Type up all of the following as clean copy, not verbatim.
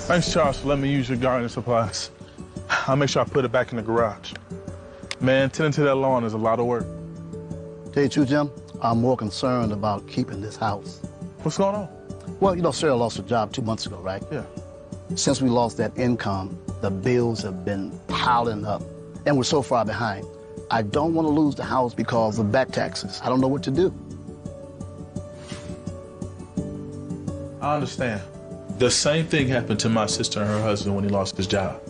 Thanks, Charles, for letting me use your gardening supplies. I'll make sure I put it back in the garage. Man, tending to that lawn is a lot of work. Tell you the truth, Jim, I'm more concerned about keeping this house. What's going on? Well, you know, Sarah lost her job 2 months ago, right? Yeah. Since we lost that income, the bills have been piling up, and we're so far behind. I don't want to lose the house because of back taxes. I don't know what to do. I understand. The same thing happened to my sister and her husband when he lost his job.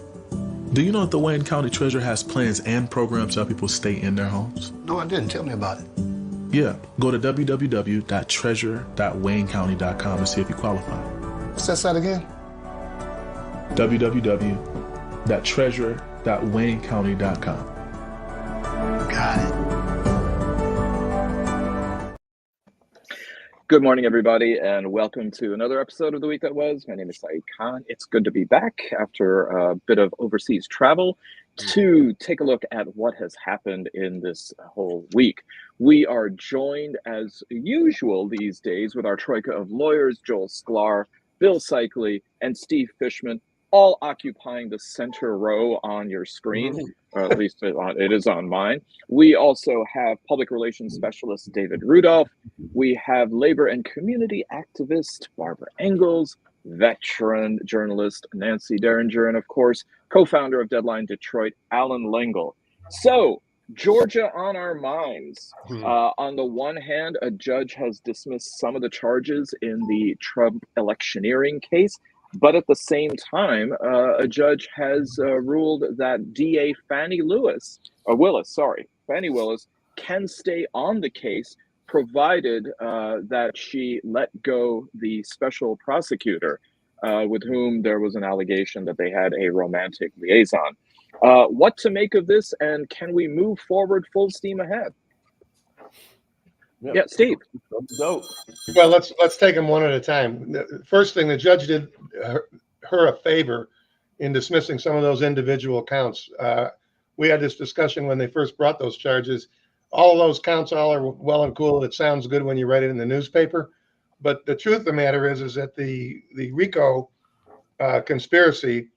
Do you know that the Wayne County Treasurer has plans and programs to help people stay in their homes? No, I didn't. Tell me about it. Yeah, go to www.treasure.waynecounty.com to see if you qualify. What's that site again? www.treasure.waynecounty.com. Got it. Good morning, everybody, and welcome to another episode of The Week That Was. My name is Saeed Khan. It's good to be back after a bit of overseas travel to take a look at what has happened in this whole week. We are joined, as usual these days, with our troika of lawyers, Joel Sklar, Bill Seikaly, and Steve Fishman, all occupying the center row on your screen, or at least it is on mine. We also have public relations specialist David Rudolph. We have labor and community activist Barb Ingalls, veteran journalist Nancy Derringer, and of course, co-founder of Deadline Detroit, Allan Lengel. So, Georgia on our minds. On the one hand, a judge has dismissed some of the charges in the Trump electioneering case. But at the same time, a judge has ruled that DA Fani Willis can stay on the case, provided that she let go the special prosecutor with whom there was an allegation that they had a romantic liaison. What to make of this, and can we move forward full steam ahead? Yeah, Steve. Well, let's take them one at a time. The first thing, the judge did her a favor in dismissing some of those individual counts. We had this discussion when they first brought those charges. All of those counts all are well and cool. It sounds good when you write it in the newspaper. But the truth of the matter is that the RICO conspiracy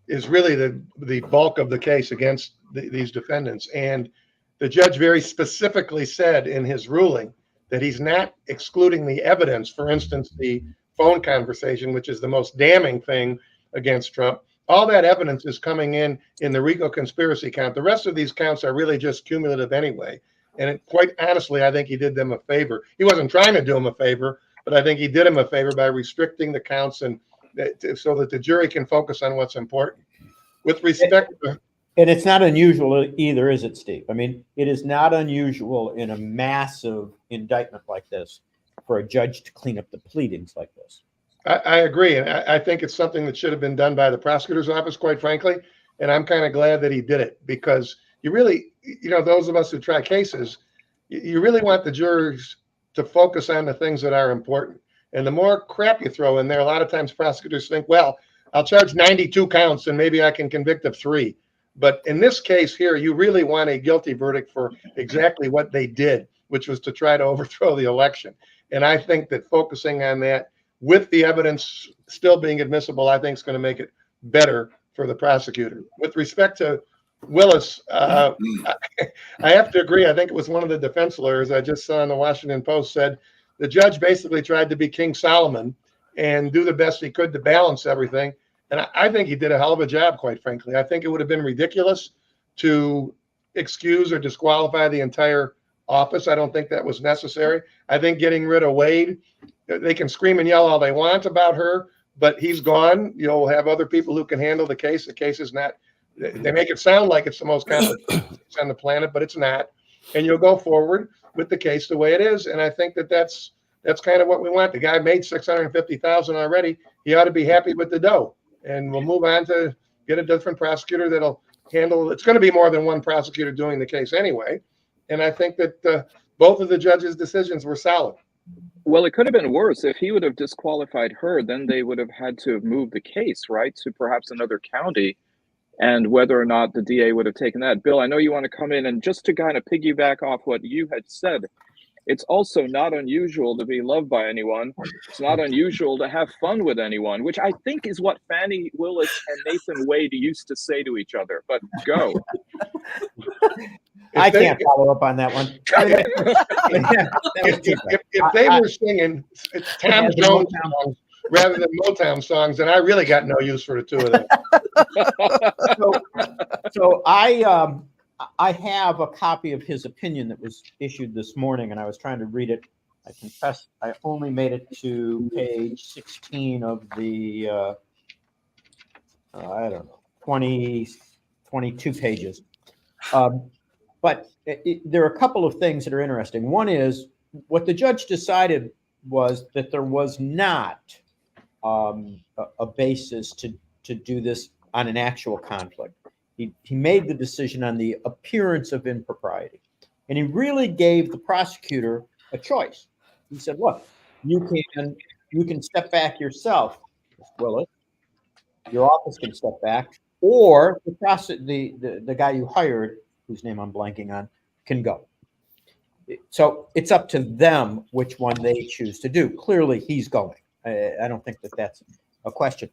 is really the bulk of the case against these defendants. And the judge very specifically said in his ruling that he's not excluding the evidence. For instance, the phone conversation, which is the most damning thing against Trump. All that evidence is coming in the RICO conspiracy count. The rest of these counts are really just cumulative anyway. And quite honestly, I think he did them a favor. He wasn't trying to do them a favor, but I think he did them a favor by restricting the counts and so that the jury can focus on what's important. With respect to... And it's not unusual either, is it, Steve? I mean, it is not unusual in a massive indictment like this for a judge to clean up the pleadings like this. I agree. And I think it's something that should have been done by the prosecutor's office, quite frankly. And I'm kind of glad that he did it because you really, those of us who try cases, you really want the jurors to focus on the things that are important. And the more crap you throw in there, a lot of times prosecutors think, well, I'll charge 92 counts and maybe I can convict of 3. But in this case here, you really want a guilty verdict for exactly what they did, which was to try to overthrow the election. And I think that focusing on that with the evidence still being admissible, I think is going to make it better for the prosecutor. With respect to Willis, I have to agree. I think it was one of the defense lawyers I just saw in the Washington Post said the judge basically tried to be King Solomon and do the best he could to balance everything. And I think he did a hell of a job, quite frankly. I think it would have been ridiculous to excuse or disqualify the entire office. I don't think that was necessary. I think getting rid of Wade, they can scream and yell all they want about her, but he's gone. You'll have other people who can handle the case. The case is not, they make it sound like it's the most complicated case on the planet, but it's not. And you'll go forward with the case the way it is. And I think that's kind of what we want. The guy made $650,000 already. He ought to be happy with the dough. And we'll move on to get a different prosecutor that'll handle. It's going to be more than one prosecutor doing the case anyway. And I think that both of the judges' decisions were solid. Well, it could have been worse. If he would have disqualified her, then they would have had to move the case, right, to perhaps another county, and whether or not the DA would have taken that. Bill, I know you want to come in, and just to kind of piggyback off what you had said, It's also not unusual to be loved by anyone. It's not unusual to have fun with anyone, which I think is what Fani Willis and Nathan Wade used to say to each other. But go. I can't follow up on that one. If they were singing Tom Jones songs rather than Motown songs, then I really got no use for the two of them. So I have a copy of his opinion that was issued this morning, and I was trying to read it. I confess I only made it to page 16 of the, I don't know, 22 pages. But there are a couple of things that are interesting. One is what the judge decided was that there was not a basis to do this on an actual conflict. He made the decision on the appearance of impropriety. And he really gave the prosecutor a choice. He said, look, you can step back yourself, Ms. Willis. Your office can step back, or the guy you hired, whose name I'm blanking on, can go. So it's up to them which one they choose to do. Clearly, he's going. I don't think that that's a question.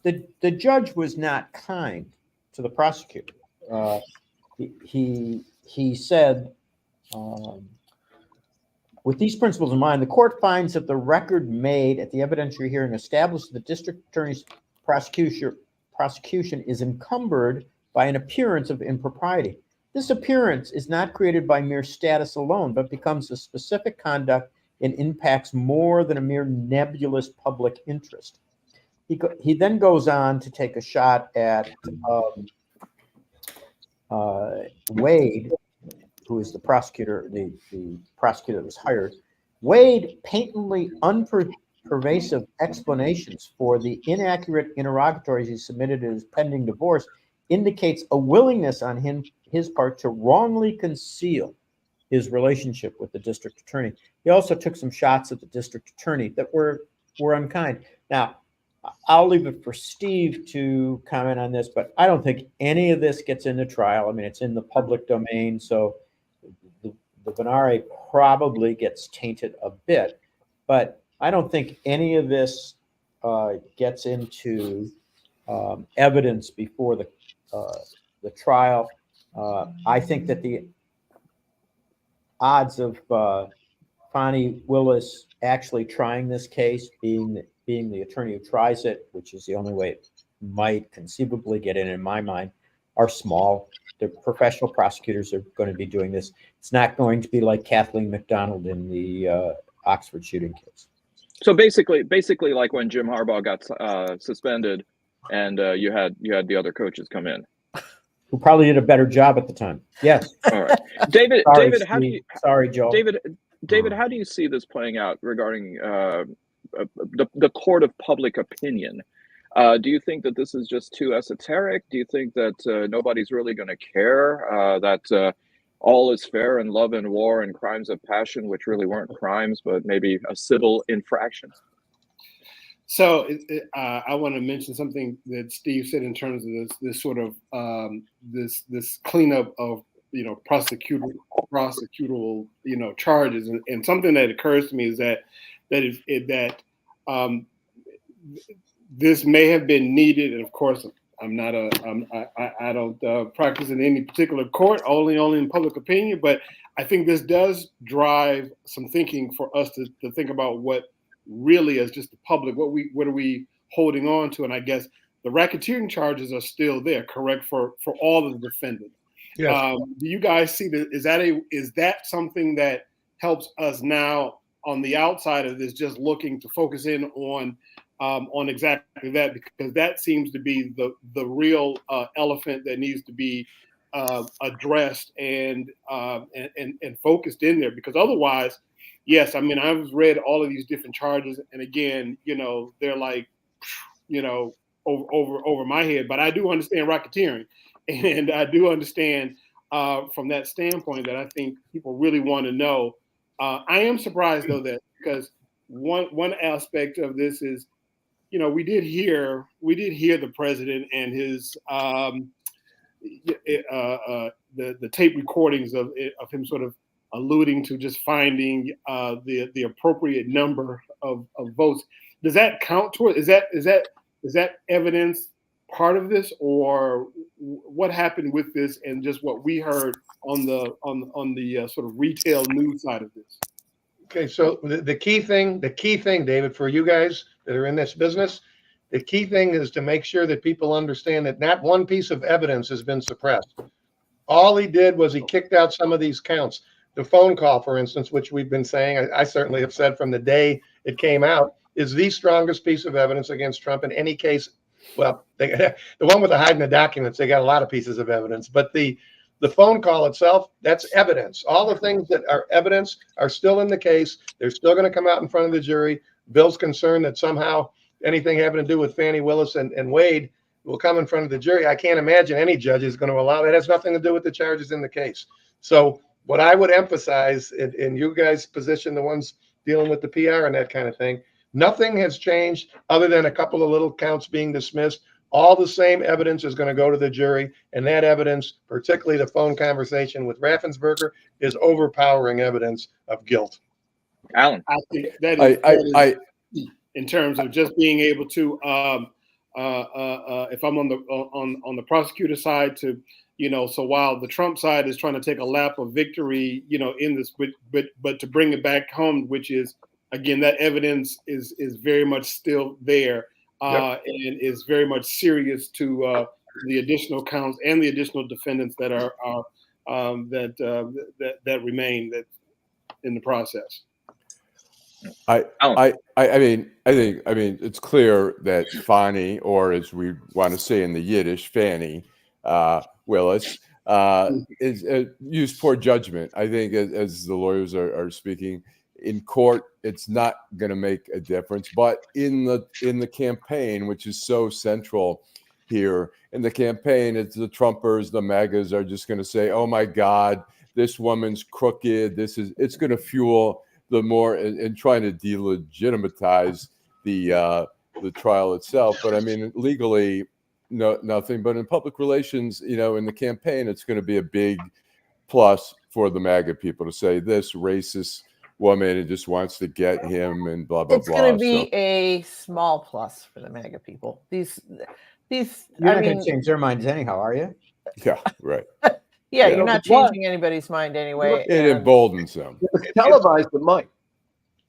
The judge was not kind to the prosecutor. He said, with these principles in mind, the court finds that the record made at the evidentiary hearing established the district attorney's prosecution is encumbered by an appearance of impropriety. This appearance is not created by mere status alone, but becomes a specific conduct and impacts more than a mere nebulous public interest. He then goes on to take a shot at Wade, who is the prosecutor, the prosecutor that was hired. Wade patently unpervasive explanations for the inaccurate interrogatories he submitted in his pending divorce indicates a willingness on his part to wrongly conceal his relationship with the district attorney. He also took some shots at the district attorney that were unkind. Now, I'll leave it for Steve to comment on this, but I don't think any of this gets into trial. I mean, it's in the public domain, so the Venare probably gets tainted a bit, but I don't think any of this gets into evidence before the trial. I think that the odds of Fani Willis actually trying this case, being the attorney who tries it, which is the only way it might conceivably get in my mind, are small. The professional prosecutors are going to be doing this. It's not going to be like Kathleen McDonald in the Oxford shooting case. So basically, like when Jim Harbaugh got suspended, and you had the other coaches come in, who probably did a better job at the time. Yes. All right, David. Sorry, David, how do you? Sorry, Joel. David, how do you see this playing out regarding the court of public opinion? Do you think that this is just too esoteric? Do you think that nobody's really going to care, that all is fair in love and war and crimes of passion, which really weren't crimes, but maybe a civil infraction? So I want to mention something that Steve said in terms of this sort of this cleanup of prosecutorial charges, and something that occurs to me is that this may have been needed, and of course I don't practice in any particular court, only in public opinion, but I think this does drive some thinking for us to think about what really as just the public, what are we holding on to? And I guess the racketeering charges are still there, correct, for all of the defendants. Yes. Do you guys see that? Is that something that helps us now on the outside of this, just looking to focus in on exactly that, because that seems to be the real elephant that needs to be addressed and focused in there, because otherwise, yes, I mean, I've read all of these different charges, and again, they're like, over my head. But I do understand racketeering, and I do understand from that standpoint that I think people really want to know. I am surprised though that, because one aspect of this is, we did hear the president and his the tape recordings of him sort of alluding to just finding the appropriate number of votes. Does that count toward? Is that evidence part of this, or what happened with this, and just what we heard on the sort of retail news side of this? Okay, so the key thing, David, for you guys that are in this business, the key thing is to make sure that people understand that not one piece of evidence has been suppressed. All he did was he kicked out some of these counts. The phone call, for instance, which we've been saying, I certainly have said from the day it came out, is the strongest piece of evidence against Trump in any case. Well, the one with the hiding the documents, they got a lot of pieces of evidence, but the phone call itself, that's evidence. All the things that are evidence are still in the case. They're still going to come out in front of the jury. Bill's concerned that somehow anything having to do with Fani Willis and Wade will come in front of the jury. I can't imagine any judge is going to allow that. It has nothing to do with the charges in the case. So what I would emphasize in you guys' position, the ones dealing with the PR and that kind of thing, nothing has changed other than a couple of little counts being dismissed. All the same evidence is going to go to the jury, and that evidence, particularly the phone conversation with Raffensperger, is overpowering evidence of guilt. Allan, I think that is in terms of just being able to, if I'm on the prosecutor side, to so while the Trump side is trying to take a lap of victory, in this, but to bring it back home, which is again that evidence is very much still there. And is very much serious to the additional counts and the additional defendants that are that remain that in the process. I mean it's clear that Fani, or as we want to say in the Yiddish, Fani Willis, is used poor judgment. I think as the lawyers are speaking. In court, it's not going to make a difference, but in the campaign, which is so central here, in the campaign, it's the Trumpers, the MAGAs are just going to say, "Oh my God, this woman's crooked." It's going to fuel the more and trying to delegitimize the trial itself. But I mean, legally, nothing. But in public relations, in the campaign, it's going to be a big plus for the MAGA people to say this racist woman and just wants to get him and blah blah blah. It's going to be a small plus for the MAGA people. These. You're not going to change their minds anyhow, are you? Yeah, right. Yeah, you're not changing anybody's mind anyway. It emboldens them. It's televised, but Mike.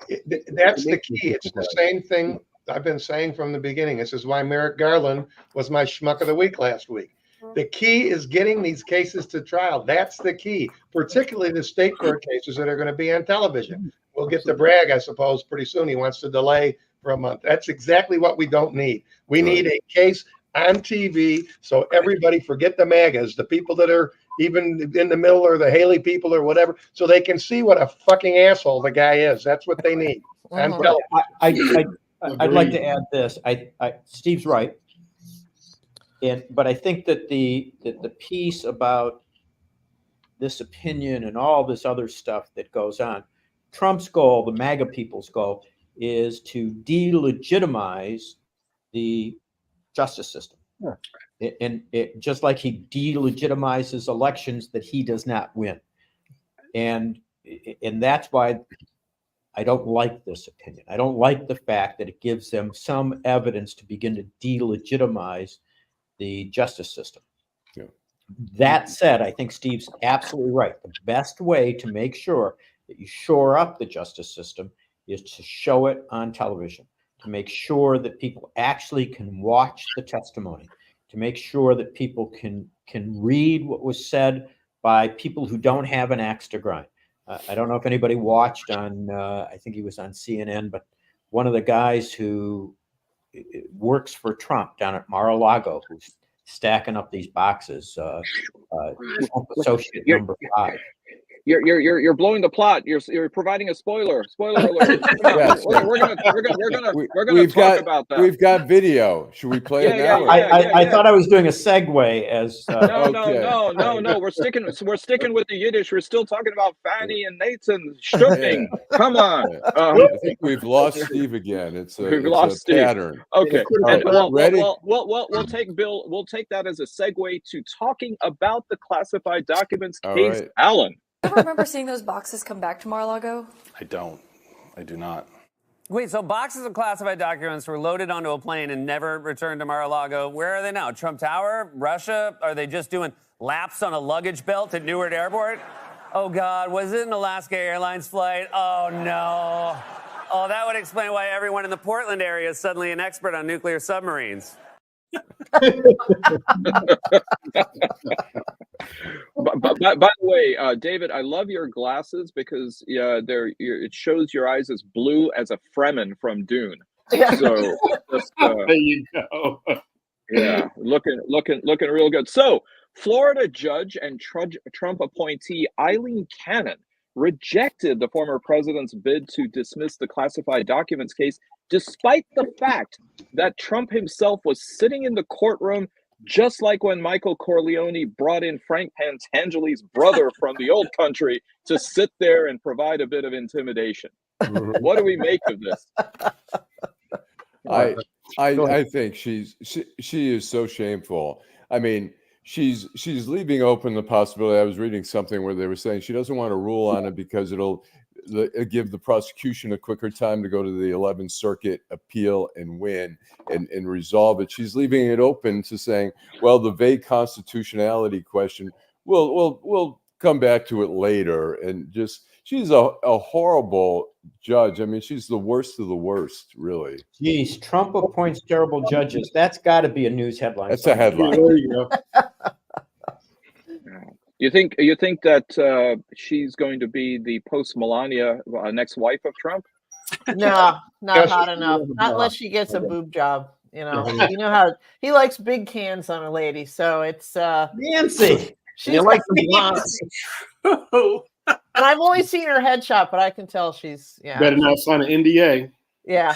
That's the key. It's the same thing I've been saying from the beginning. This is why Merrick Garland was my schmuck of the week last week. The key is getting these cases to trial. That's the key, particularly the state court cases that are going to be on television. We'll get to Bragg, I suppose, pretty soon. He wants to delay for a month. That's exactly what we don't need. We need a case on TV so everybody, forget the MAGAs, the people that are even in the middle or the Haley people or whatever, so they can see what a fucking asshole the guy is. That's what they need. On television. I'd like to add this. Steve's right. But I think that the piece about this opinion and all this other stuff that goes on, Trump's goal, the MAGA people's goal, is to delegitimize the justice system. Yeah. And just like he delegitimizes elections that he does not win. And that's why I don't like this opinion. I don't like the fact that it gives them some evidence to begin to delegitimize the justice system. Yeah. That said, I think Steve's absolutely right. The best way to make sure that you shore up the justice system is to show it on television, to make sure that people actually can watch the testimony, to make sure that people can read what was said by people who don't have an axe to grind. I don't know if anybody watched on, I think he was on CNN, but one of the guys who works for Trump down at Mar-a-Lago, who's stacking up these boxes, associate number 5. You're blowing the plot. You're providing a spoiler. Spoiler alert. Yes. We're gonna talk about that. We've got video. Should we play it now? I thought I was doing a segue as. No. We're sticking with the Yiddish. We're still talking about Fani and Nathan Schmuck. Come on. I think we've lost Steve again. We've lost Steve. Pattern. Okay. Right. We'll take Bill. We'll take that as a segue to talking about the classified documents case, right. Allan. ever remember seeing those boxes come back to Mar-a-Lago? I don't. I do not. Wait, so boxes of classified documents were loaded onto a plane and never returned to Mar-a-Lago. Where are they now? Trump Tower? Russia? Are they just doing laps on a luggage belt at Newark Airport? Oh, God, was it an Alaska Airlines flight? Oh, no. Oh, that would explain why everyone in the Portland area is suddenly an expert on nuclear submarines. By the way, David, I love your glasses because it shows your eyes as blue as a Fremen from Dune. So just, there you go. Yeah, looking real good. So, Florida judge and Trump appointee Eileen Cannon rejected the former president's bid to dismiss the classified documents case, despite the fact that Trump himself was sitting in the courtroom, just like when Michael Corleone brought in Frank Pantangeli's brother from the old country to sit there and provide a bit of intimidation. What do we make of this? I think she is so shameful. I mean, she's leaving open the possibility. I was reading something where they were saying she doesn't want to rule on it because it'll give the prosecution a quicker time to go to the 11th Circuit appeal and win and resolve it. She's leaving it open to saying, well, the vague constitutionality question, we'll come back to it later. And just, she's a horrible judge. I mean, she's the worst of the worst, really. Geez, Trump appoints terrible judges. That's got to be a news headline. That's a headline. There you go. You think that she's going to be the post-Melania next wife of Trump? No, not hot enough. Not unless she gets a boob job. You know how he likes big cans on a lady. So it's Nancy. She likes the blondes. And I've only seen her headshot, but I can tell she's better not sign an NDA. Yeah.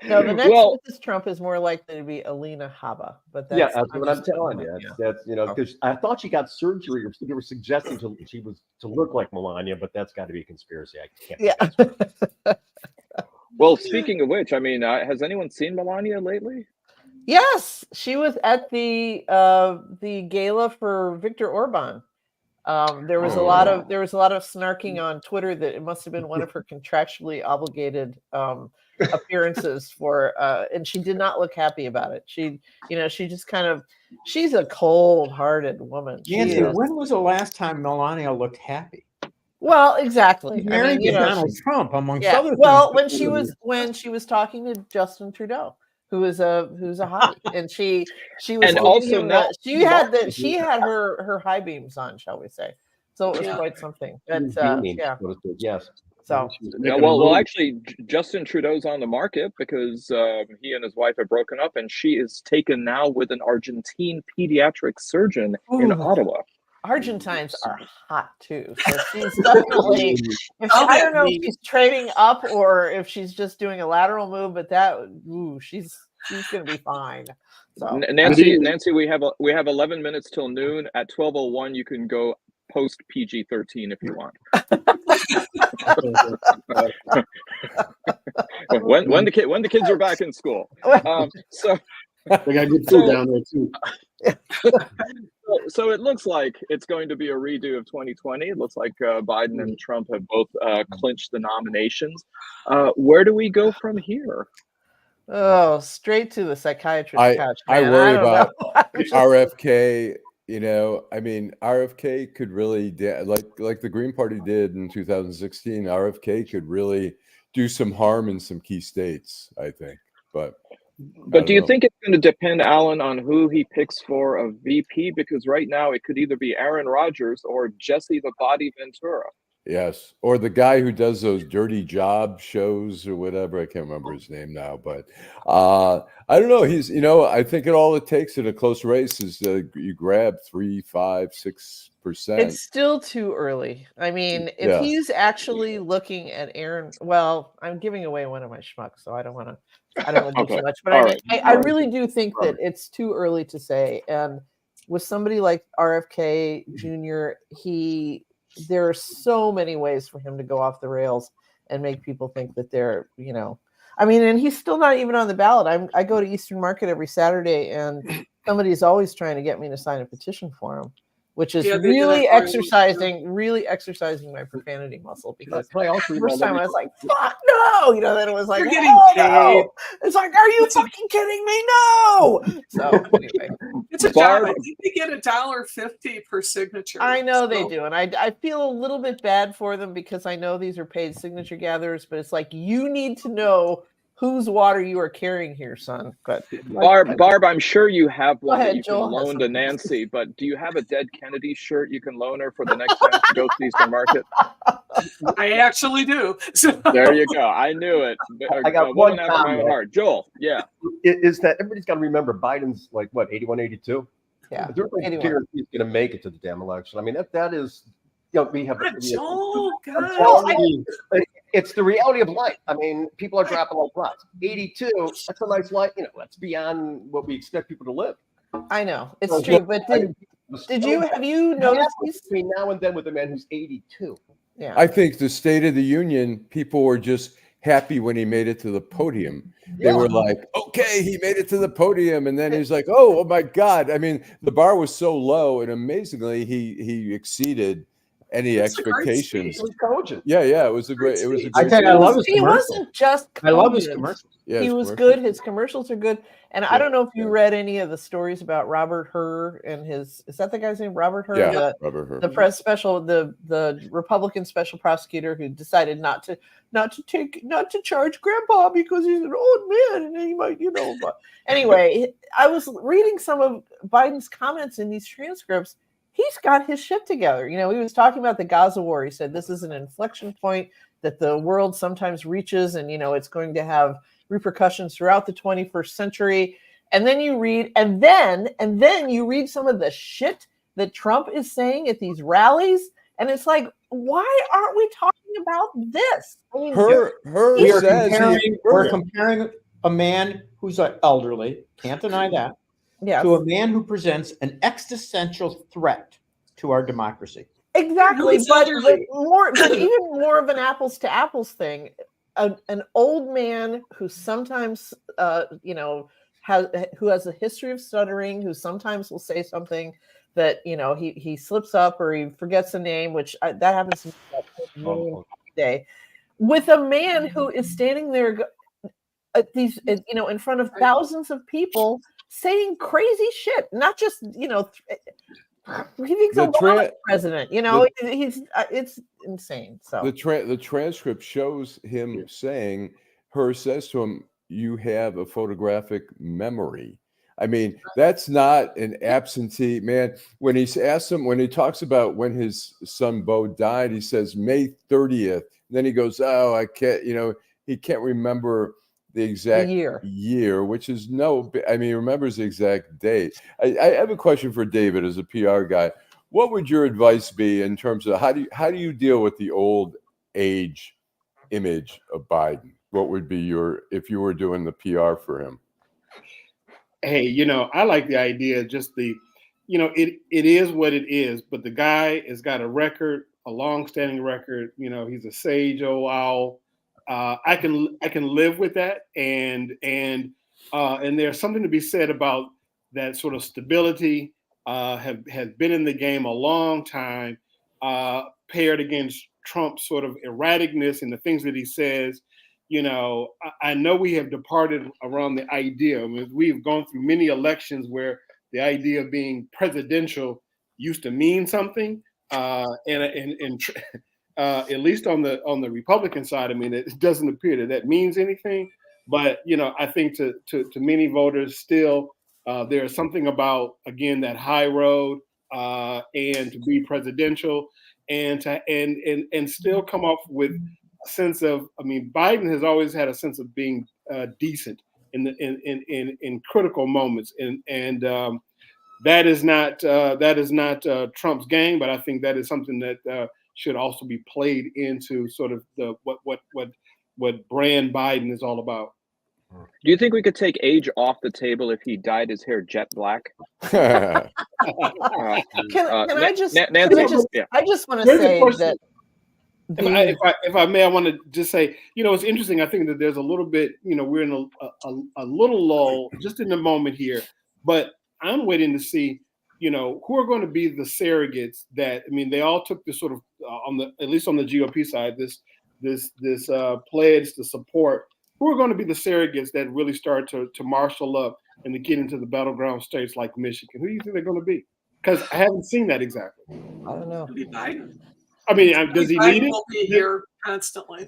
No, the next Mrs. Trump is more likely to be Alina Habba, but that's what I'm telling you. That's because I thought she got surgery, or they were suggesting she was to look like Melania, but that's got to be a conspiracy. I can't. Yeah. Well, speaking of which, I mean, has anyone seen Melania lately? Yes, she was at the gala for Viktor Orban. There was a lot of snarking on Twitter that it must have been one of her contractually obligated appearances for, and she did not look happy about it. She just she's a cold-hearted woman. Nancy, when was the last time Melania looked happy? Well, exactly. Married to Donald Trump, amongst other things. Well, when she was talking to Justin Trudeau, who's a hottie, and she was, and also she had her high beams on, shall we say? So it was quite something. But yes. So well, actually, Justin Trudeau's on the market because he and his wife have broken up, and she is taken now with an Argentine pediatric surgeon in Ottawa. Argentines are hot too, so she's definitely. I don't know if she's trading up or if she's just doing a lateral move, but she's going to be fine. So Nancy, we have 11 minutes till noon. At 12:01, you can go post PG-13 if you want. when the kids are back in school. So they got good food down there too. So it looks like it's going to be a redo of 2020. It looks like Biden and Trump have both clinched the nominations. Where do we go from here? Oh, straight to the psychiatrist couch. I worry about RFK. I mean, RFK could really, like the Green Party did in 2016, RFK could really do some harm in some key states, I think. But do you think it's going to depend, Allan, on who he picks for a VP? Because right now it could either be Aaron Rodgers or Jesse the Body Ventura. Yes, or the guy who does those dirty job shows or whatever. I can't remember his name now, but I don't know. He's, I think all it takes in a close race is you grab 3, 5, 6%. It's still too early. I mean, if he's actually looking at Aaron, well, I'm giving away one of my schmucks, so I don't want to do too much. But I really do think that it's too early to say. And with somebody like RFK Jr., there are so many ways for him to go off the rails and make people think that they're, and he's still not even on the ballot. I go to Eastern Market every Saturday, and somebody's always trying to get me to sign a petition for him. which is really exercising my profanity muscle, because the first time I was like, fuck no, then it was like, you're getting paid. No. It's like, are you fucking kidding me? No. So anyway, it's a job. I think they get $1.50 per signature. I know they do, and I feel a little bit bad for them, because I know these are paid signature gatherers, but it's like, you need to know whose water you are carrying here, son. But Barb, I'm sure you have one that you Joel can loan to Nancy, but do you have a Dead Kennedy shirt you can loan her for the next time she goes to Eastern Market? I actually do. There you go. I knew it. I got one after my own heart. Joel, yeah. Is that everybody's got to remember Biden's like, what, 81, 82? Yeah. There's no guarantee he's going to make it to the damn election. I mean, that is, we have. It's the reality of life. I mean, people are dropping like flies. 82, that's a nice life. That's beyond what we expect people to live. I know. It's true. But have you noticed between now and then with a man who's 82? Yeah. I think the State of the Union, people were just happy when he made it to the podium. They were like, okay, he made it to the podium. And then he's like, oh my God. I mean, the bar was so low, and amazingly, he exceeded any expectations. Yeah, it was a great. I tell you, I love his commercial. He wasn't just. I love his commercial. Yeah, he was good. His commercials are good. And I don't know if you read any of the stories about Robert Hur and is that the guy's name? Robert Hur? Yeah, Robert Hur. The press special, the Republican special prosecutor who decided not to charge Grandpa because he's an old man and he might, But anyway, I was reading some of Biden's comments in these transcripts. He's got his shit together. He was talking about the Gaza war. He said this is an inflection point that the world sometimes reaches, and it's going to have repercussions throughout the 21st century. And then you read, and then you read some of the shit that Trump is saying at these rallies, and it's like, why aren't we talking about this? I mean, we're comparing a man who's elderly, can't deny that. Yes. To a man who presents an existential threat to our democracy. Exactly, but even more of an apples to apples thing. An old man who sometimes, who has a history of stuttering, who sometimes will say something that he slips up or he forgets a name, which that happens to me day. With a man who is standing there at these, in front of thousands of people, saying crazy shit, not just he thinks Obama's president. It's insane. So the transcript shows him saying, Hur says to him, "You have a photographic memory." I mean, that's not an absentee man. When he talks about when his son Bo died, he says May 30th. Then he goes, "Oh, I can't." He can't remember the exact year, which is he remembers the exact date. I have a question for David as a PR guy. What would your advice be in terms of how do you deal with the old age image of Biden? What would be if you were doing the PR for him? Hey, I like the idea, just it is what it is, but the guy has got a record, a long-standing record. He's a sage old owl. I can live with that, and there's something to be said about that sort of stability. Has been in the game a long time, paired against Trump's sort of erraticness and the things that he says. I know we have departed around the idea. I mean, we've gone through many elections where the idea of being presidential used to mean something, and at least on the Republican side, I mean, it doesn't appear that means anything. But I think to many voters still, there is something about, again, that high road, and to be presidential, and still come up with a sense of. I mean, Biden has always had a sense of being decent in critical moments, and that is not Trump's game. But I think that is something that should also be played into sort of the what brand Biden is all about. Do you think we could take age off the table if he dyed his hair jet black? I just want to say that. If I may, I want to just say, it's interesting. I think that there's a little bit, we're in a little lull just in the moment here, but I'm waiting to see who are going to be the surrogates that, I mean, they all took this sort of, at least on the GOP side, this pledge to support. Who are going to be the surrogates that really start to marshal up and to get into the battleground states like Michigan? Who do you think they're going to be? Because I haven't seen that exactly. I don't know. It'll be Biden. I mean, does he need it? Will be here constantly.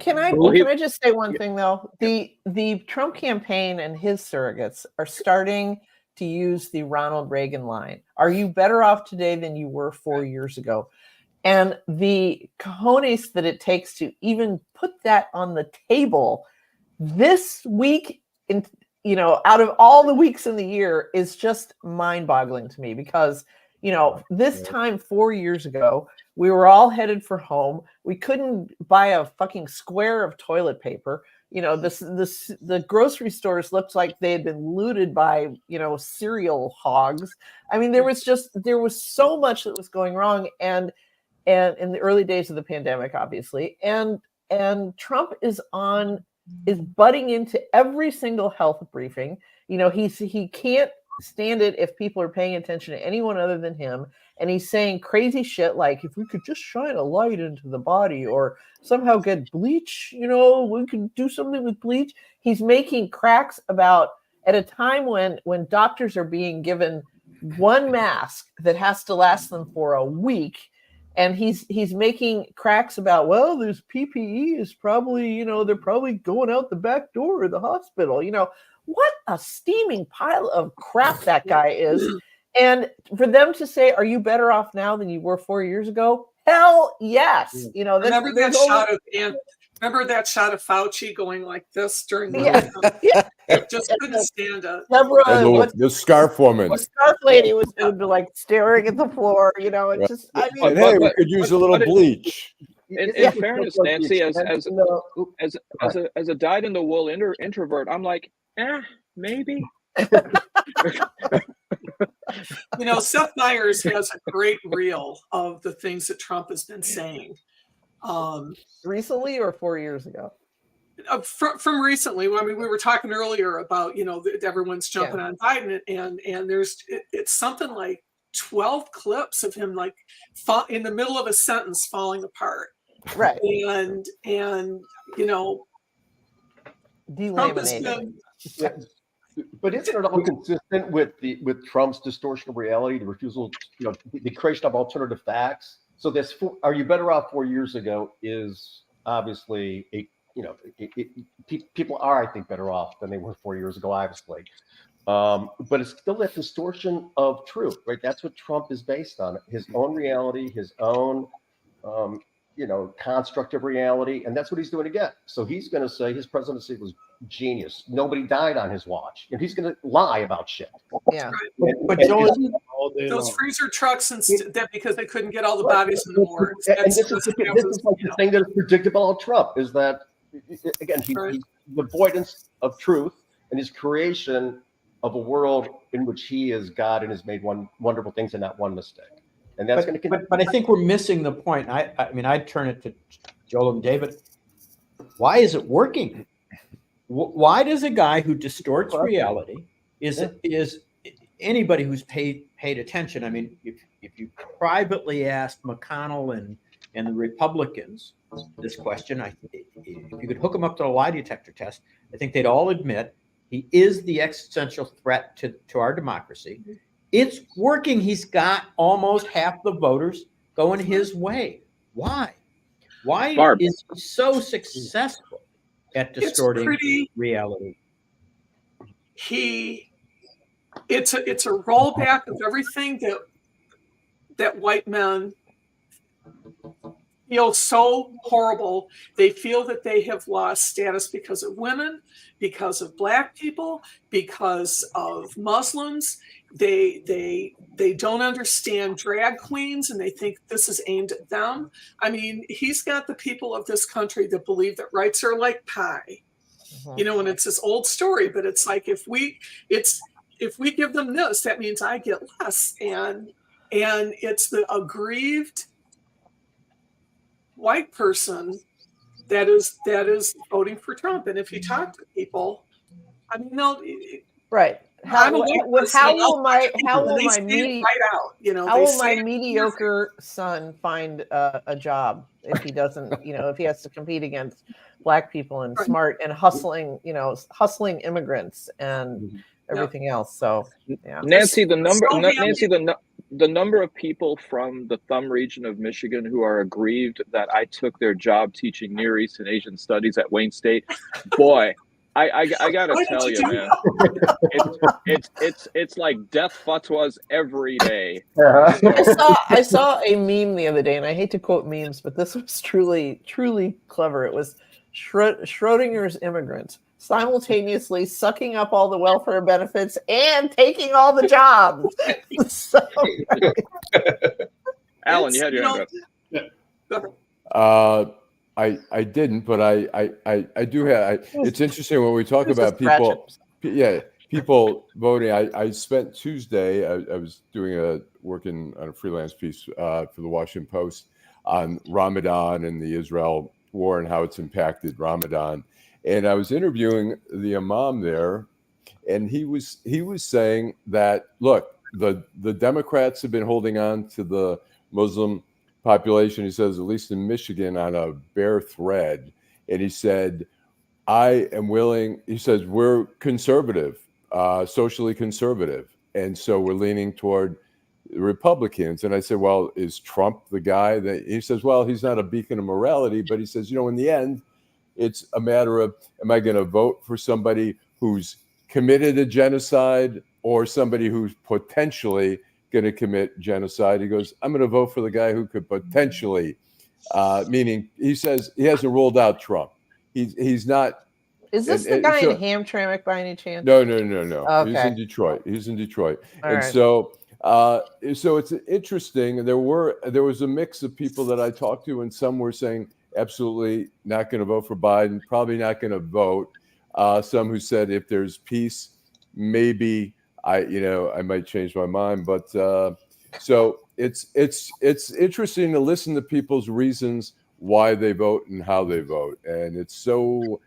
Can I just say one thing though? The Trump campaign and his surrogates are starting to use the Ronald Reagan line. Are you better off today than you were 4 years ago? And the cojones that it takes to even put that on the table this week, out of all the weeks in the year, is just mind-boggling to me because, this time 4 years ago, we were all headed for home. We couldn't buy a fucking square of toilet paper. The grocery stores looked like they had been looted by, cereal hogs. I mean, there was so much that was going wrong. And in the early days of the pandemic, obviously, and Trump is butting into every single health briefing. He can't stand it if people are paying attention to anyone other than him. And he's saying crazy shit like, if we could just shine a light into the body or somehow get bleach, we could do something with bleach. He's making cracks about at a time when doctors are being given one mask that has to last them for a week. And he's making cracks about, well, there's PPE is probably, they're probably going out the back door of the hospital. What a steaming pile of crap that guy is. And for them to say, are you better off now than you were 4 years ago? Hell yes. Remember that shot of Fauci going like this during the just couldn't stand it. The scarf woman. The scarf lady was like staring at the floor, It just, I mean, hey, we could use a little bleach. In fairness, Nancy, as a dyed-in-the-wool introvert, I'm like, maybe. Seth Meyers has a great reel of the things that Trump has been saying. Recently or 4 years ago? From recently. I mean, we were talking earlier about, everyone's jumping on Biden, and it's something like 12 clips of him like in the middle of a sentence falling apart. Right. And delaminated. But isn't it all consistent with Trump's distortion of reality, the refusal, the creation of alternative facts? So this, are you better off 4 years ago is obviously people are, I think, better off than they were 4 years ago, obviously. But it's still that distortion of truth, right? That's what Trump is based on, his own reality, his own, construct of reality. And that's what he's doing again. So he's going to say his presidency was genius. Nobody died on his watch. And he's going to lie about shit. Yeah. But those freezer trucks that because they couldn't get all the bodies in the morgue. And this is like the thing that is predictable of Trump is that, again, he's the avoidance of truth and his creation of a world in which he is God and has made wonderful things and not one mistake. And that's going to continue. But I think we're missing the point. I mean, I'd turn it to Joel and David. Why is it working? Why does a guy who distorts reality is anybody who's paid attention? I mean, if you privately asked McConnell and the Republicans this question, if you could hook them up to a lie detector test, I think they'd all admit he is the existential threat to our democracy. It's working. He's got almost half the voters going his way. Why? Why Barb. is he so successful at distorting reality? It's a rollback of everything that white men feel so horrible. They feel that they have lost status because of women, because of Black people, because of Muslims. They don't understand drag queens, and they think this is aimed at them. I mean, he's got the people of this country that believe that rights are like pie, and it's this old story. But it's like if we give them this, that means I get less, and it's the aggrieved white person that is voting for Trump. And if you talk to people, I mean, right. how will my mediocre mediocre son find a job if he doesn't, if he has to compete against Black people and smart and hustling immigrants and everything else? So yeah, Nancy, the number of people from the thumb region of Michigan who are aggrieved that I took their job teaching Near East and Asian Studies at Wayne State, boy, I gotta tell you, man, it's like death fatwas every day. I saw a meme the other day, and I hate to quote memes, but this was truly clever. It was Schrodinger's immigrant simultaneously sucking up all the welfare benefits and taking all the jobs. So, Alan, you had your hand up. I didn't, but I do have. It's interesting when we talk about people. Yeah, people voting. I spent Tuesday. I was working on a freelance piece for the Washington Post on Ramadan and the Israel war and how it's impacted Ramadan. And I was interviewing the imam there, and he was saying that, look, the Democrats have been holding on to the Muslim population, he says, at least in Michigan, on a bare thread. And he said, I am willing, he says, we're conservative, socially conservative. And so we're leaning toward Republicans. And I said, well, is Trump the guy that, he says, well, he's not a beacon of morality, but he says, in the end, it's a matter of, am I going to vote for somebody who's committed a genocide or somebody who's potentially going to commit genocide? He goes, I'm going to vote for the guy who could potentially, meaning he says he hasn't ruled out Trump. He's not. Is this the guy in Hamtramck by any chance? No. Okay. He's in Detroit. All and right. So it's interesting. There was a mix of people that I talked to, and some were saying absolutely not going to vote for Biden, probably not going to vote. Some who said if there's peace, maybe I might change my mind. But so it's interesting to listen to people's reasons why they vote and how they vote, and it's so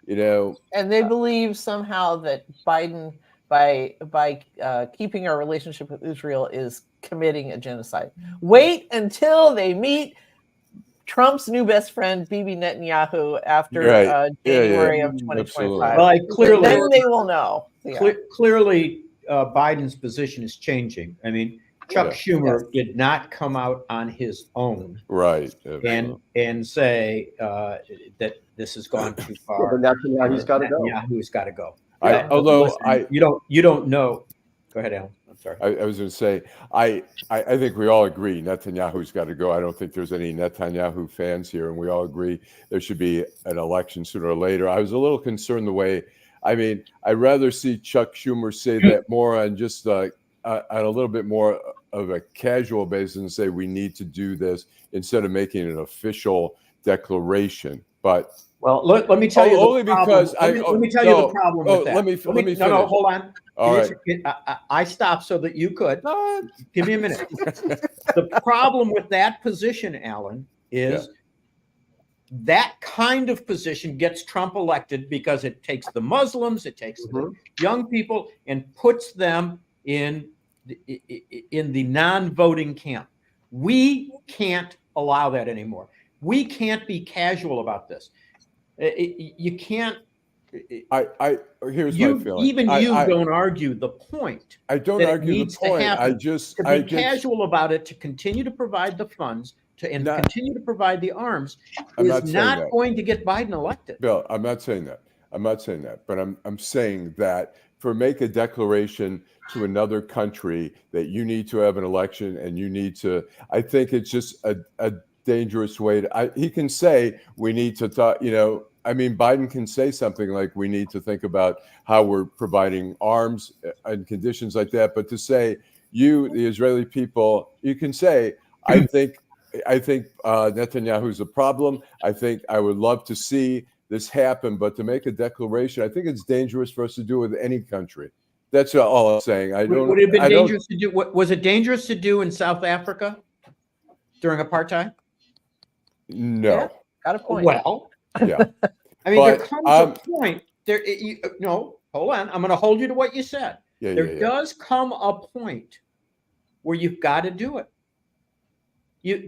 And they believe somehow that Biden, by keeping our relationship with Israel, is committing a genocide. Wait until they meet Trump's new best friend, Bibi Netanyahu, after January of 2025. Well, clearly, then they will know. Yeah. Clearly, Biden's position is changing. I mean, Chuck Schumer did not come out on his own, right, and say that this has gone too far. Netanyahu's got to go. Netanyahu's got to go. You don't know. Go ahead, Alan. I'm sorry. I was going to say, I think we all agree Netanyahu's got to go. I don't think there's any Netanyahu fans here, and we all agree there should be an election sooner or later. I was a little concerned I'd rather see Chuck Schumer say that more on just on a little bit more of a casual basis and say we need to do this instead of making an official declaration. But let me tell you. Only because let me tell you the problem with that. Let me finish. No, hold on. All right. I stopped so that you could. Give me a minute. The problem with that position, Alan, is that kind of position gets Trump elected because it takes the Muslims, it takes the young people, and puts them in the non-voting camp. We can't allow that anymore. We can't be casual about this. You can't. Here's my feeling. Even you don't argue the point. I don't argue the point. To be casual about it, to continue to provide the funds, continue to provide the arms, is not going to get Biden elected. Bill, I'm not saying that. But I'm saying that make a declaration to another country that you need to have an election and you need to. I think it's just a dangerous way to. He can say we need to talk. Biden can say something like we need to think about how we're providing arms and conditions like that. But to say the Israeli people, you can say, I think Netanyahu's a problem. I think I would love to see this happen, but to make a declaration, I think it's dangerous for us to do with any country. That's all I'm saying. Would it have been dangerous to do? Was it dangerous to do in South Africa during apartheid? No. Yeah, got a point. Well, yeah. There comes a point. Hold on. I'm going to hold you to what you said. There does come a point where you've got to do it.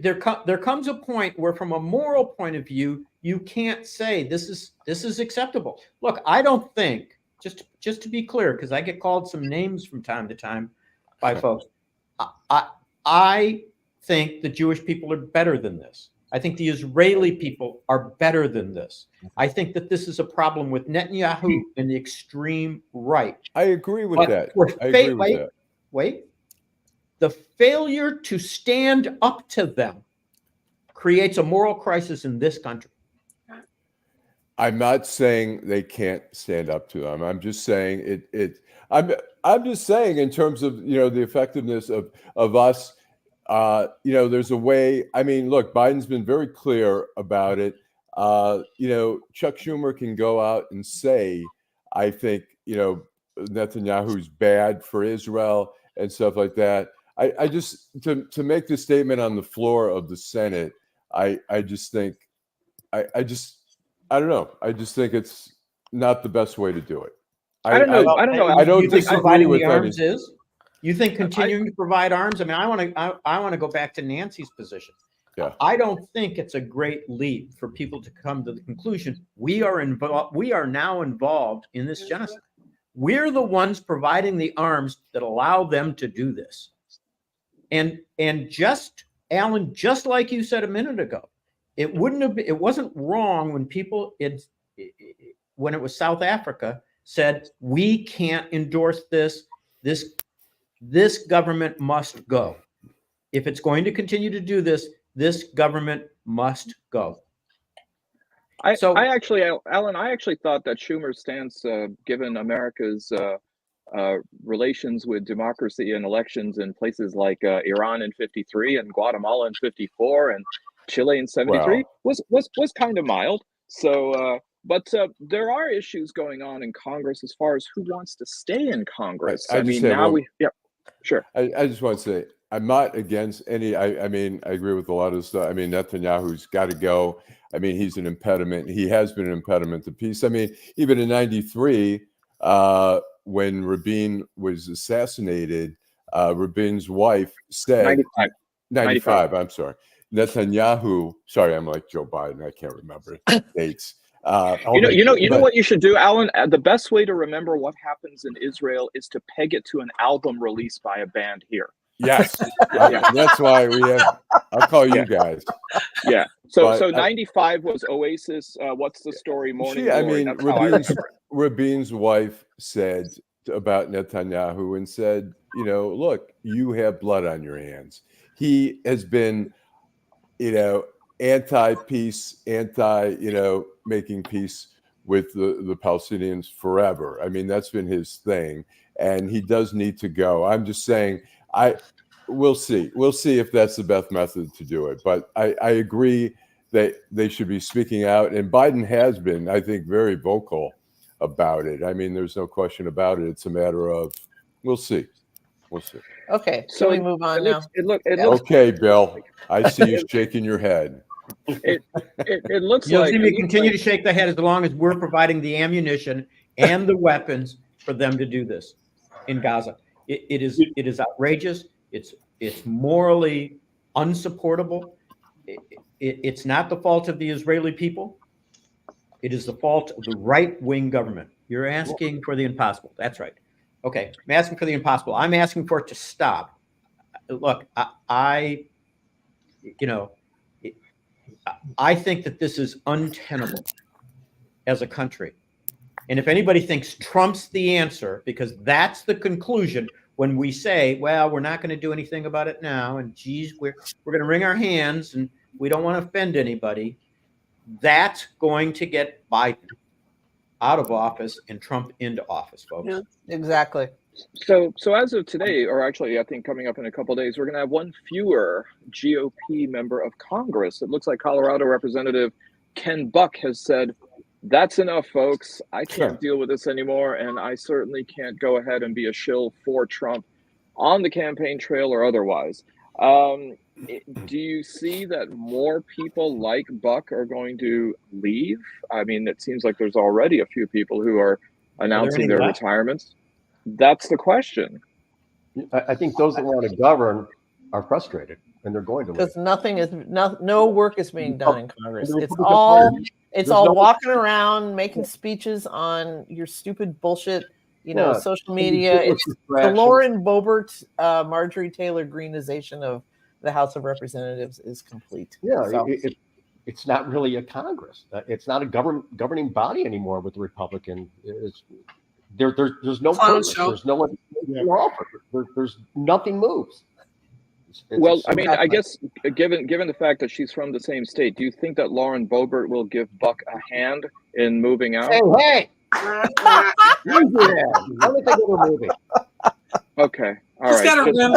There comes a point where, from a moral point of view, you can't say this is acceptable. Look, I don't think, just to be clear, because I get called some names from time to time by folks. I think the Jewish people are better than this. I think the Israeli people are better than this. I think that this is a problem with Netanyahu and the extreme right. I agree with that. Wait. The failure to stand up to them creates a moral crisis in this country. I'm not saying they can't stand up to them. I'm just saying I'm just saying, in terms of, the effectiveness of us, there's a way. I mean, look, Biden's been very clear about it. Chuck Schumer can go out and say, I think, Netanyahu's bad for Israel and stuff like that. I just, to make this statement on the floor of the Senate, I just think, I don't know. I just think it's not the best way to do it. I don't know. I don't disagree with arms is. You think continuing to provide arms? I mean, I want to go back to Nancy's position. Yeah. I don't think it's a great leap for people to come to the conclusion we are now involved in this genocide. We're the ones providing the arms that allow them to do this. And just, Allan, just like you said a minute ago, it wasn't wrong when people when it was South Africa said, we can't endorse this. This government must go. If it's going to continue to do this, this government must go. Allan, I actually thought that Schumer's stance, given America's relations with democracy and elections in places like Iran in '53 and Guatemala in '54 and Chile in '73, was kind of mild. So, but there are issues going on in Congress as far as who wants to stay in Congress. I just want to say, I'm not against any. I mean, I agree with a lot of stuff. I mean, Netanyahu's got to go. I mean, he's an impediment. He has been an impediment to peace. I mean, even in '93, when Rabin was assassinated, Rabin's wife said, 95. I'm sorry. Netanyahu. Sorry, I'm like Joe Biden. I can't remember dates. You know what you should do, Allan? The best way to remember what happens in Israel is to peg it to an album released by a band here. Yes, that's why we have. I'll call you guys. Yeah. So 95 was Oasis. What's the story? Morning Glory. I mean, Rabin's wife said about Netanyahu and said, look, you have blood on your hands. He has been, anti-peace, making peace with the Palestinians forever. I mean, that's been his thing, and he does need to go. I'm just saying, we'll see. We'll see if that's the best method to do it. But I agree that they should be speaking out, and Biden has been, I think, very vocal about it. I mean, there's no question about it. It's a matter of, we'll see. We'll see. Okay, so we move on now. Okay, Bill. I see you shaking your head. It looks You'll like see me continue to shake the head as long as we're providing the ammunition and the weapons for them to do this in Gaza. It is outrageous. It's morally unsupportable. It's not the fault of the Israeli people. It is the fault of the right-wing government. You're asking for the impossible. That's right. Okay, I'm asking for the impossible. I'm asking for it to stop. Look, I think that this is untenable as a country. And if anybody thinks Trump's the answer, because that's the conclusion when we say, well, we're not going to do anything about it now, and geez, we're going to wring our hands and we don't want to offend anybody, that's going to get Biden out of office and Trump into office, folks. Yeah, exactly. So as of today, or actually I think coming up in a couple of days, we're going to have one fewer GOP member of Congress. It looks like Colorado Representative Ken Buck has said, that's enough, folks. I can't deal with this anymore, and I certainly can't go ahead and be a shill for Trump on the campaign trail or otherwise. Do you see that more people like Buck are going to leave? I mean, it seems like there's already a few people who are announcing their retirements. That's the question. I think those that want to govern are frustrated, and they're going to because no work is being done in Congress. It's all walking around making speeches on your stupid bullshit, social media. It's the Lauren Boebert, Marjorie Taylor Greenization of the House of Representatives is complete. Yeah, so. It's not really a Congress. It's not a governing body anymore with the Republican. There's no purpose. There's no one offer. There's nothing moves. Well, I mean, I guess given the fact that she's from the same state, do you think that Lauren Boebert will give Buck a hand in moving out? Hey! You do that. Let me think of a movie. Okay. All right. He's got a rim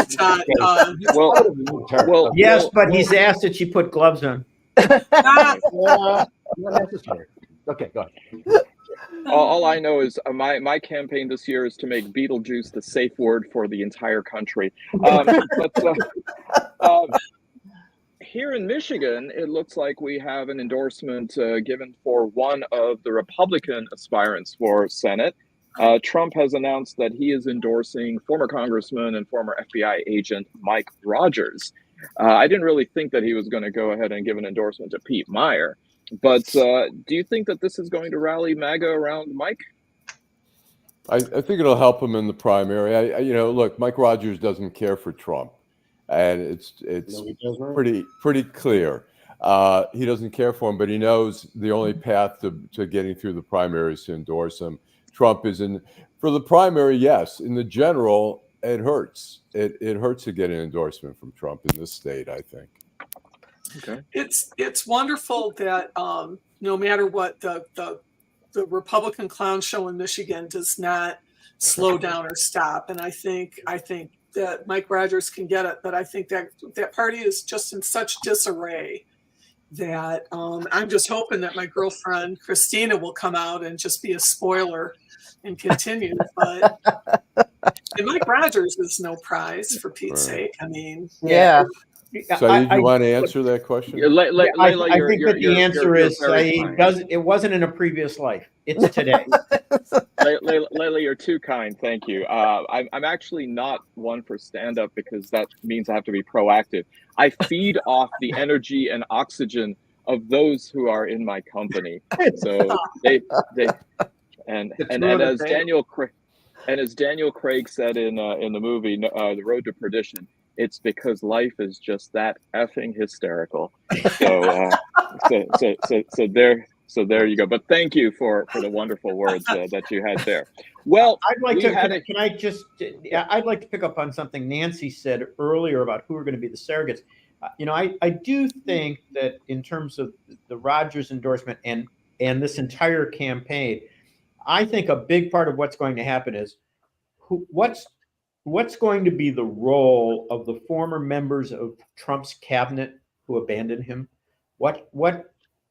well, yes, but he's asked that she put gloves on. Not necessary. Okay, go ahead. All I know is my campaign this year is to make Beetlejuice the safe word for the entire country. Here in Michigan, it looks like we have an endorsement given for one of the Republican aspirants for Senate. Trump has announced that he is endorsing former Congressman and former FBI agent Mike Rogers. I didn't really think that he was going to go ahead and give an endorsement to Pete Meyer. But do you think that this is going to rally MAGA around Mike? I think it'll help him in the primary. Look, Mike Rogers doesn't care for Trump, and it's pretty clear. He doesn't care for him, but he knows the only path to getting through the primary is to endorse him. Trump is for the primary, yes. In the general, it hurts. It hurts to get an endorsement from Trump in this state, I think. Okay. It's wonderful that no matter what, the Republican clown show in Michigan does not slow down or stop. And I think that Mike Rogers can get it, but I think that party is just in such disarray that I'm just hoping that my girlfriend Christina will come out and just be a spoiler and continue. But and Mike Rogers is no prize, for Pete's sake. I mean, yeah. Saeed, you want to answer that question? I think that the answer is Saeed. It wasn't in a previous life. It's today. Layla, you're too kind. Thank you. I'm actually not one for stand-up because that means I have to be proactive. I feed off the energy and oxygen of those who are in my company. So as Daniel Craig said in the movie The Road to Perdition, it's because life is just that effing hysterical. So there you go. But thank you for the wonderful words that you had there. Well, I'd like to pick up on something Nancy said earlier about who are going to be the surrogates. I do think that in terms of the Rogers endorsement and this entire campaign, I think a big part of what's going to happen is what's going to be the role of the former members of Trump's cabinet who abandoned him? What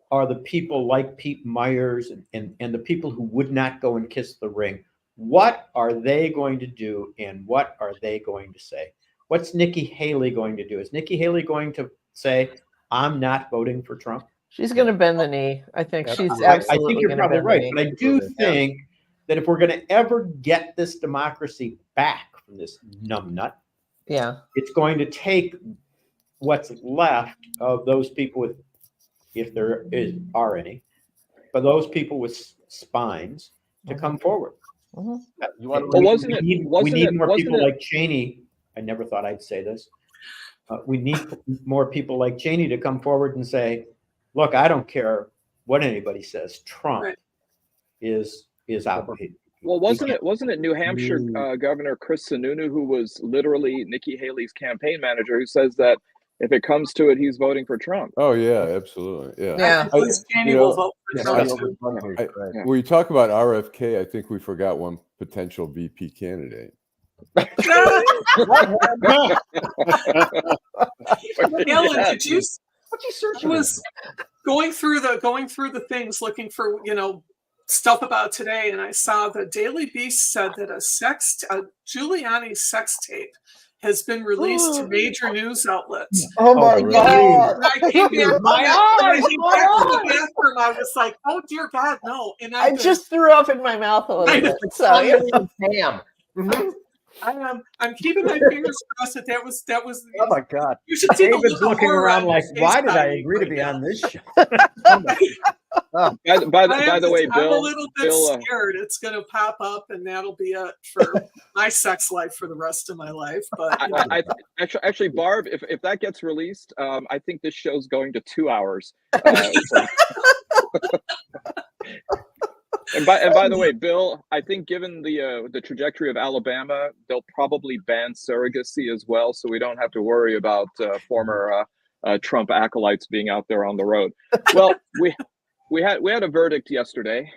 are the people like Pete Myers and the people who would not go and kiss the ring? What are they going to do, and what are they going to say? What's Nikki Haley going to do? Is Nikki Haley going to say, I'm not voting for Trump? She's going to bend the knee. I think she's absolutely. I think you're probably right, but I do think that if we're going to ever get this democracy back from this numbnut, it's going to take what's left of those people with, if there are any, but those people with spines to come forward. Mm-hmm. We need more people like Cheney. I never thought I'd say this. We need more people like Cheney to come forward and say, look, I don't care what anybody says. Trump is out. Well, wasn't it New Hampshire Governor Chris Sununu who was literally Nikki Haley's campaign manager, who says that if it comes to it, he's voting for Trump? Oh yeah, absolutely. Yeah. Will vote for Trump. When you talk about RFK, I think we forgot one potential VP candidate. Ellen, did you? I was going through the things looking for stuff about today, and I saw the Daily Beast said that a Giuliani sex tape has been released to major news outlets. Oh my God! And I came back, back to the bathroom. I was like, "Oh dear God, no!" And I just threw up in my mouth a little bit. So Damn. I'm keeping my fingers crossed that was. Oh my God! You should see David's looking around like, why did I agree to be on this show? By the way, Bill, I'm a little bit scared it's going to pop up, and that'll be it for my sex life for the rest of my life. But actually, Barb, if that gets released, I think this show's going to 2 hours. And by the way, Bill, I think given the trajectory of Alabama, they'll probably ban surrogacy as well, so we don't have to worry about former Trump acolytes being out there on the road. Well, we had a verdict yesterday,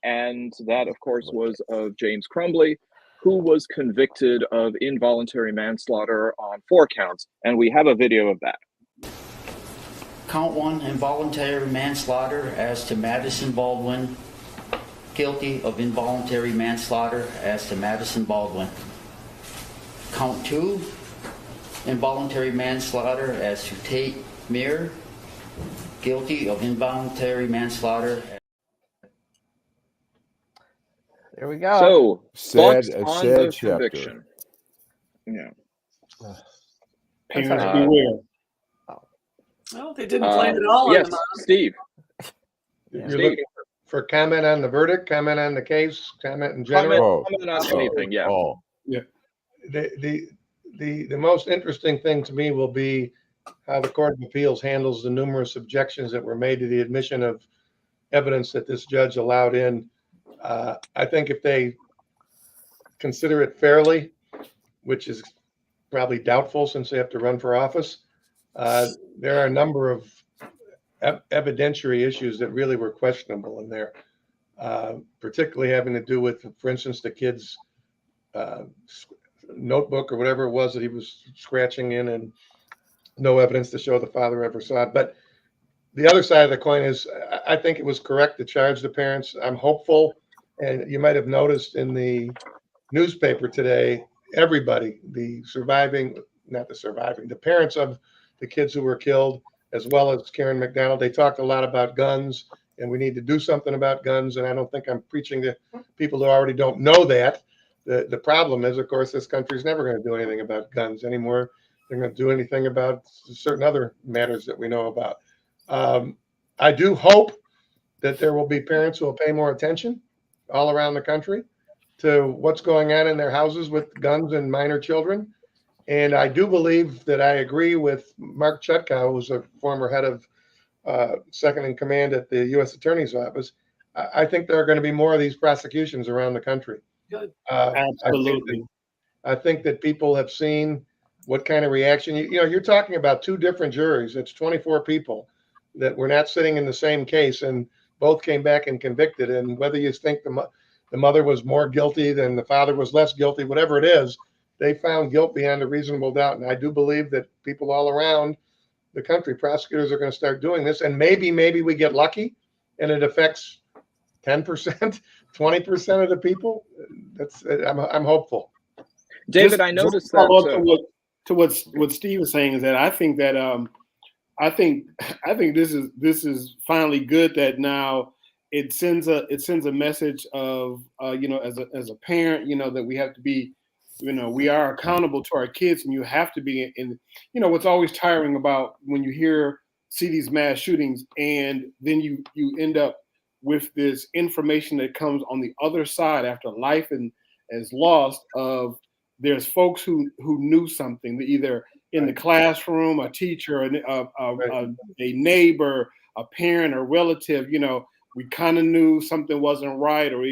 and that, of course, was of James Crumbley, who was convicted of involuntary manslaughter on 4 counts, and we have a video of that. Count 1, involuntary manslaughter as to Madison Baldwin. Guilty of involuntary manslaughter as to Madison Baldwin. Count 2, involuntary manslaughter as to Tate Meir. Guilty of involuntary manslaughter. There we go. So, sad on the chapter. conviction. Yeah. Parents beware. Well, they didn't blame it all yes, on the mom. Steve. You're looking for comment on the verdict, comment on the case, comment in general. Comment on anything, yeah. Yeah. The most interesting thing to me will be how the Court of Appeals handles the numerous objections that were made to the admission of evidence that this judge allowed in. I think if they consider it fairly, which is probably doubtful since they have to run for office, there are a number of evidentiary issues that really were questionable in there, particularly having to do with, for instance, the kid's notebook or whatever it was that he was scratching in, and no evidence to show the father ever saw it. But the other side of the coin is I think it was correct to charge the parents. I'm hopeful, and you might have noticed in the newspaper today, everybody, the parents of the kids who were killed, as well as Karen McDonald, they talked a lot about guns, and we need to do something about guns. And I don't think I'm preaching to people who already don't know that. The problem is, of course, this country is never going to do anything about guns anymore. They're going to do anything about certain other matters that we know about. I do hope that there will be parents who will pay more attention all around the country to what's going on in their houses with guns and minor children. And I do believe that I agree with Mark Chutkow, who's a former head of second in command at the U.S. Attorney's Office. I think there are going to be more of these prosecutions around the country. Good. Absolutely. I think that people have seen what kind of reaction. You're talking about 2 different juries. It's 24 people that were not sitting in the same case, and both came back and convicted. And whether you think the mother was more guilty than the father was less guilty, whatever it is, they found guilt beyond a reasonable doubt. And I do believe that people all around the country, prosecutors, are going to start doing this. And maybe we get lucky and it affects 10%, 20% of the people. I'm hopeful. David, I noticed that to what Steve is saying is that I think that I think this is finally good that now it sends a message of as a parent, that we have to be, we are accountable to our kids, and you have to be in, what's always tiring about when you see these mass shootings, and then you end up with this information that comes on the other side after life is lost, of there's folks who knew something, either in the classroom, a teacher, a neighbor, a parent, or relative. We kind of knew something wasn't right, or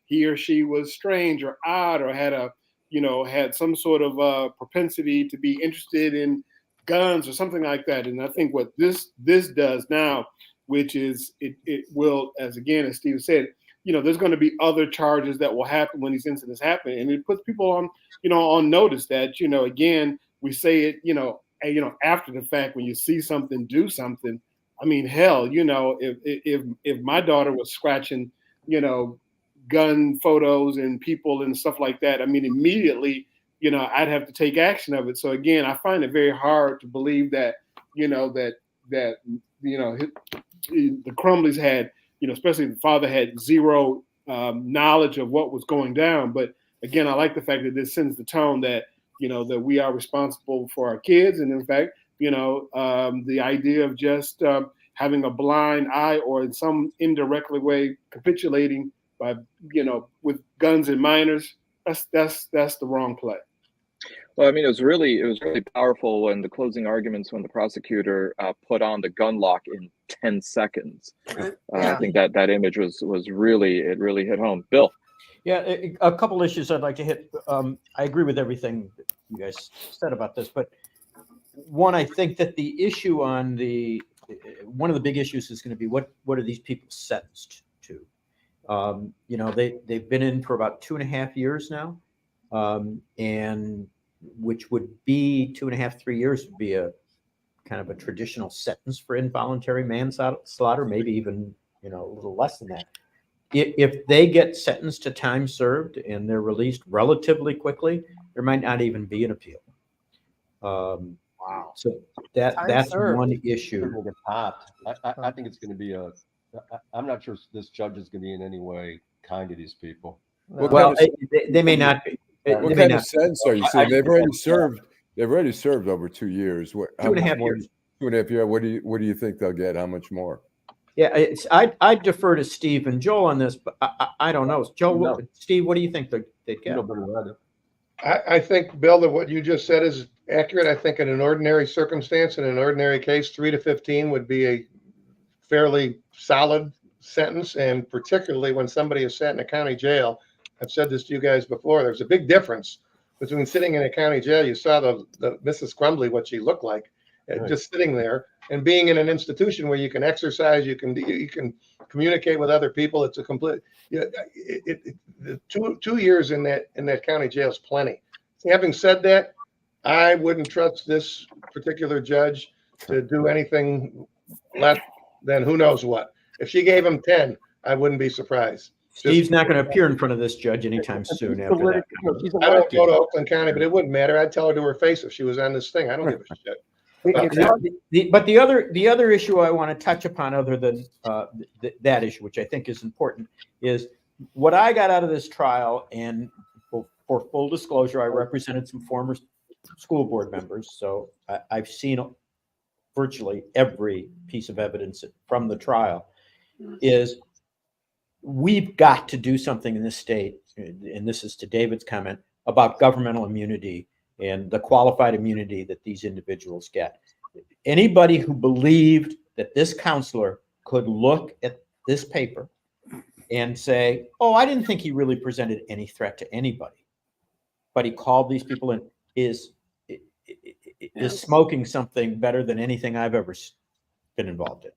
he or she was strange or odd, or had some sort of propensity to be interested in guns or something like that. And I think what this does now, which is it will, as Steve said, there's going to be other charges that will happen when these incidents happen, and it puts people on on notice that again, we say it after the fact, when you see something, do something. I mean, hell, if my daughter was scratching gun photos and people and stuff like that, I mean, immediately I'd have to take action of it. So again, I find it very hard to believe that the Crumbleys had, especially the father, had zero knowledge of what was going down. But again, I like the fact that this sends the tone that, that we are responsible for our kids. And in fact, the idea of just having a blind eye or in some indirectly way capitulating by, with guns and minors, that's the wrong play. Well, I mean, it was really powerful when the closing arguments, when the prosecutor put on the gun lock in 10 seconds. I think that image was really hit home. Bill. Yeah, a couple issues I'd like to hit. I agree with everything that you guys said about this, but one, I think that the issue on one of the big issues is going to be what are these people sentenced to? They've been in for about 2.5 years now, and which would be 2.5, 3 years would be a kind of a traditional sentence for involuntary manslaughter, maybe even a little less than that. If they get sentenced to time served and they're released relatively quickly, there might not even be an appeal. Wow! So that's one issue. I think it's going to be I'm not sure this judge is going to be in any way kind to these people. No. Well, they may not be. What kind of sentence are you saying? They've already served over 2 years. 2.5 years. 2.5 years. What do you think they'll get? How much more? Yeah, I defer to Steve and Joel on this, but I don't know. Joel, Steve, what do you think they'd get? I think, Bill, that what you just said is accurate. I think in an ordinary circumstance, in an ordinary case, 3 to 15 would be a fairly solid sentence, and particularly when somebody is sat in a county jail. I've said this to you guys before. There's a big difference between sitting in a county jail. You saw the Mrs. Crumbley, what she looked like, just sitting there, and being in an institution where you can exercise, you can communicate with other people. It's a complete. The 2 years in that county jail is plenty. Having said that, I wouldn't trust this particular judge to do anything less than who knows what. If she gave him 10, I wouldn't be surprised. Steve's not going to appear in front of this judge anytime soon after that. I don't go to Oakland County, but it wouldn't matter. I'd tell her to her face if she was on this thing. I don't give a shit. But the other issue I want to touch upon, other than that issue, which I think is important, is what I got out of this trial. And for full disclosure, I represented some former school board members, so I've seen virtually every piece of evidence from the trial. Is we've got to do something in this state, and this is to David's comment about governmental immunity and the qualified immunity that these individuals get. Anybody who believed that this counselor could look at this paper and say, oh, I didn't think he really presented any threat to anybody, but he called these people in, is smoking something better than anything I've ever been involved in.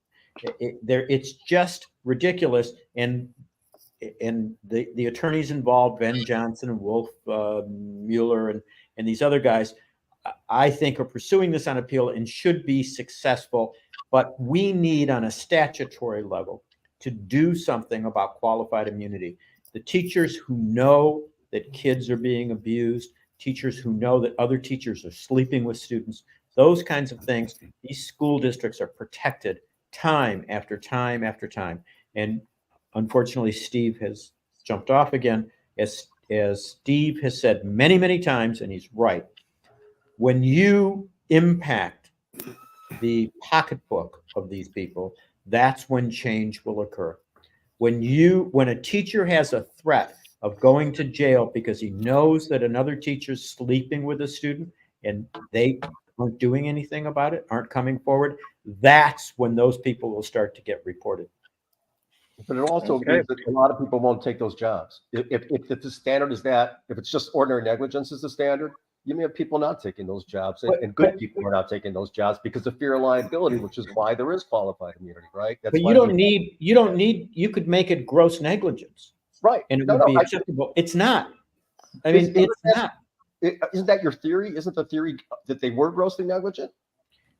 It's just ridiculous, and the attorneys involved, Ben Johnson and Wolf Mueller and these other guys, I think are pursuing this on appeal and should be successful. But we need, on a statutory level, to do something about qualified immunity. The teachers who know that kids are being abused, teachers who know that other teachers are sleeping with students, those kinds of things, these school districts are protected time after time after time. And unfortunately, Steve has jumped off again. As Steve has said many, many times, and he's right, when you impact the pocketbook of these people, that's when change will occur. When a teacher has a threat of going to jail because he knows that another teacher's sleeping with a student and they aren't doing anything about it, aren't coming forward, that's when those people will start to get reported. But it also means that a lot of people won't take those jobs. If the standard is that, if it's just ordinary negligence is the standard, you may have people not taking those jobs, and good people are not taking those jobs because of fear of liability, which is why there is qualified immunity, right? That's but you could make it gross negligence. Right. And it would be acceptable. It's not. I mean, it's not. Isn't that your theory? Isn't the theory that they were grossly negligent?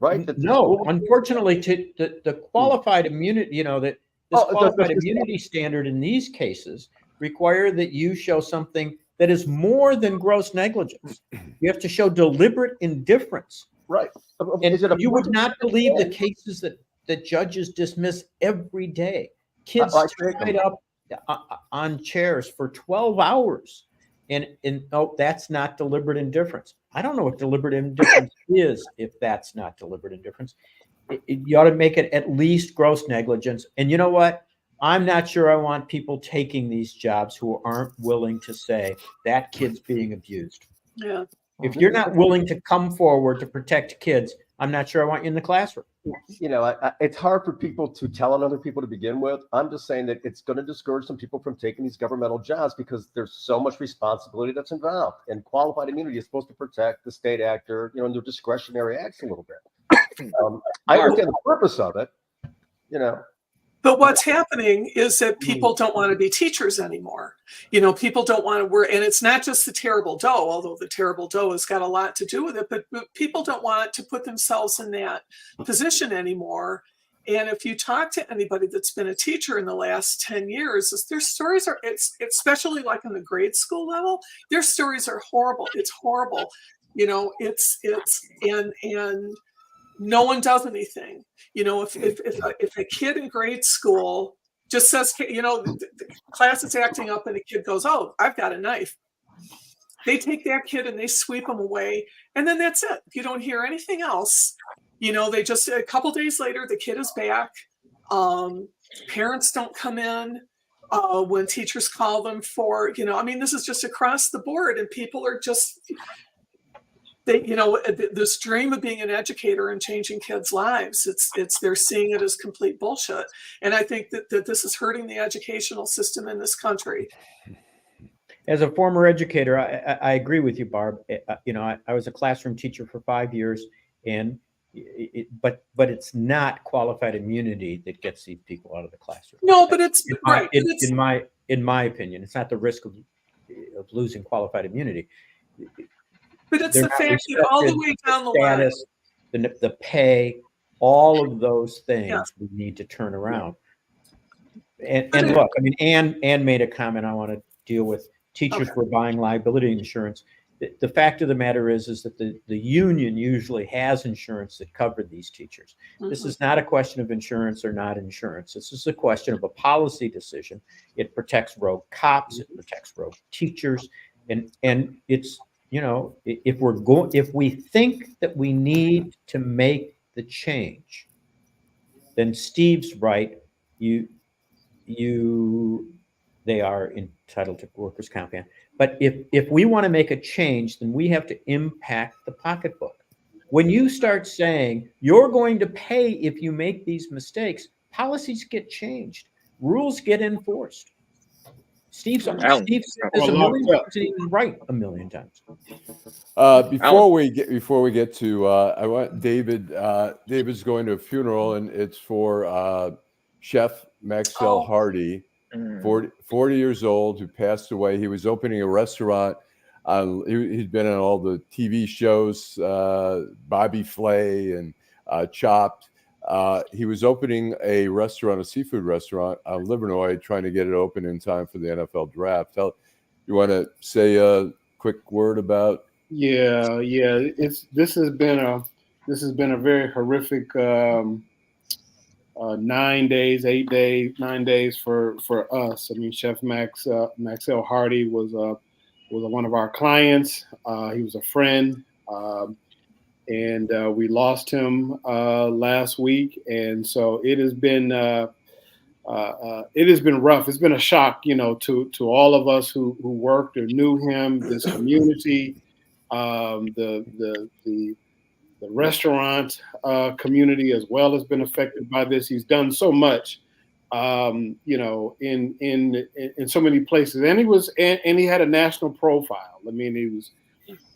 Right? No, unfortunately, the qualified immunity, that this qualified immunity standard in these cases require that you show something that is more than gross negligence. You have to show deliberate indifference. Right. And you would not believe the cases that judges dismiss every day. Kids tied up on chairs for 12 hours And oh, that's not deliberate indifference. I don't know what deliberate indifference is if that's not deliberate indifference. You ought to make it at least gross negligence. And you know what? I'm not sure I want people taking these jobs who aren't willing to say that kid's being abused. Yeah. If you're not willing to come forward to protect kids, I'm not sure I want you in the classroom. You know, it's hard for people to tell on other people to begin with. I'm just saying that it's going to discourage some people from taking these governmental jobs because there's so much responsibility that's involved. And qualified immunity is supposed to protect the state actor, you know, in their discretionary acts a little bit. I understand the purpose of it, you know. But what's happening is that people don't want to be teachers anymore. You know, people don't want to work. And it's not just the terrible doe, although the terrible doe has got a lot to do with it. But people don't want to put themselves in that position anymore. And if you talk to anybody that's been a teacher in the last 10 years, their stories are, it's especially like on the grade school level, their stories are horrible. It's horrible. You know, and no one does anything. You know, if a kid in grade school just says, you know, the class is acting up and a kid goes, oh, I've got a knife. They take that kid and they sweep him away. And then that's it. You don't hear anything else. You know, they just, a couple days later, the kid is back. Parents don't come in when teachers call them for, you know, I mean, this is just across the board and people are just, they, you know, this dream of being an educator and changing kids' lives, they're seeing it as complete bullshit. And I think that this is hurting the educational system in this country. As a former educator, I agree with you, Barb. You know, I was a classroom teacher for 5 years, and but it's not qualified immunity that gets these people out of the classroom. No, but it's right. In my opinion, it's not the risk of losing qualified immunity. But it's the fact that all the way down the status, line, the pay, all of those things we need to turn around. And look, I mean, Ann made a comment I want to deal with. Teachers were buying liability insurance. The fact of the matter is that the union usually has insurance that covered these teachers. Mm-hmm. This is not a question of insurance or not insurance. This is a question of a policy decision. It protects rogue cops. It protects rogue teachers. And it's, you know, if we think that we need to make the change, then Steve's right. They are entitled to workers' comp. But if we want to make a change, then we have to impact the pocketbook. When you start saying you're going to pay if you make these mistakes, policies get changed, rules get enforced. Steve says a million times, and he's right a million times. Before we get to, I want David. David's going to a funeral, and it's for Chef Maxcel Hardy. 40 years old, who passed away. He was opening a restaurant. He'd been on all the TV shows, Bobby Flay and Chopped. He was opening a restaurant, a seafood restaurant on Livernois, trying to get it open in time for the NFL draft. You want to say a quick word about? Yeah. This has been a very horrific 9 days, 8 days, 9 days for us. I mean, Chef Maxcel Hardy was one of our clients. He was a friend, and we lost him last week. And so it has been rough. It's been a shock, you know, to all of us who worked or knew him, this community, the restaurant community as well has been affected by this. He's done so much, you know, in so many places, and he had a national profile. I mean, he was,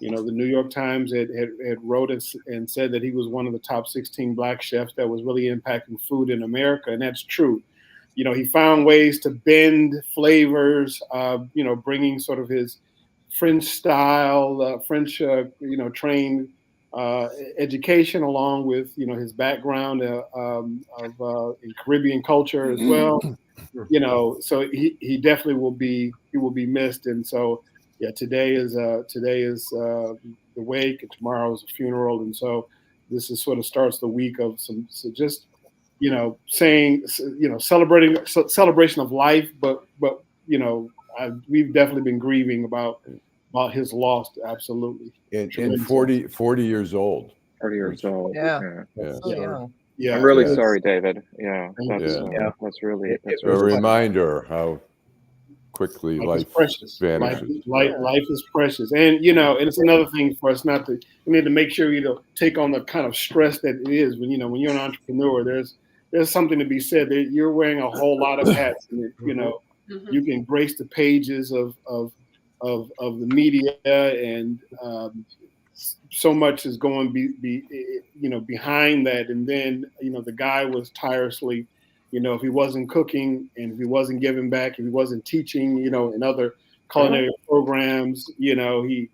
you know, the New York Times had wrote and said that he was one of the top 16 Black chefs that was really impacting food in America, and that's true. You know, he found ways to bend flavors, you know, bringing sort of his French style, French, you know, trained education, along with, you know, his background in Caribbean culture as well. You know, so he definitely will be missed. And so, yeah, today is the wake, and tomorrow is a funeral, and so this is sort of starts the week of just, you know, saying, you know, celebration of life, but you know, we've definitely been grieving about his loss. Absolutely. And 40 years old. 40 years old. Yeah. Yeah. I'm really sorry, David. Yeah. That's really a reminder how quickly life vanishes. Life is precious. And, you know, and it's another thing for us not to, we need to make sure, you know, take on the kind of stress that it is when, you know, when you're an entrepreneur, there's something to be said that you're wearing a whole lot of hats, and you know, you can grace the pages of the media, and so much is going you know, behind that. And then, you know, the guy was tirelessly, you know, if he wasn't cooking and if he wasn't giving back, if he wasn't teaching, you know, in other culinary programs, you know, he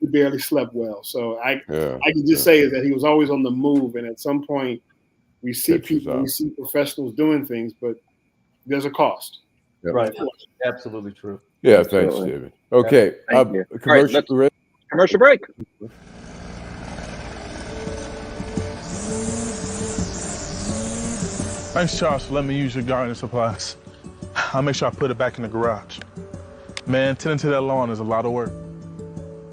barely slept well. So I can just say that he was always on the move. And at some point we see people, we see professionals doing things, but there's a cost. Yep. Right. Absolutely true. Yeah. Thanks, David. Okay. Commercial break. Thanks, Charles, for letting me use your gardening supplies. I'll make sure I put it back in the garage. Man, tending to that lawn is a lot of work.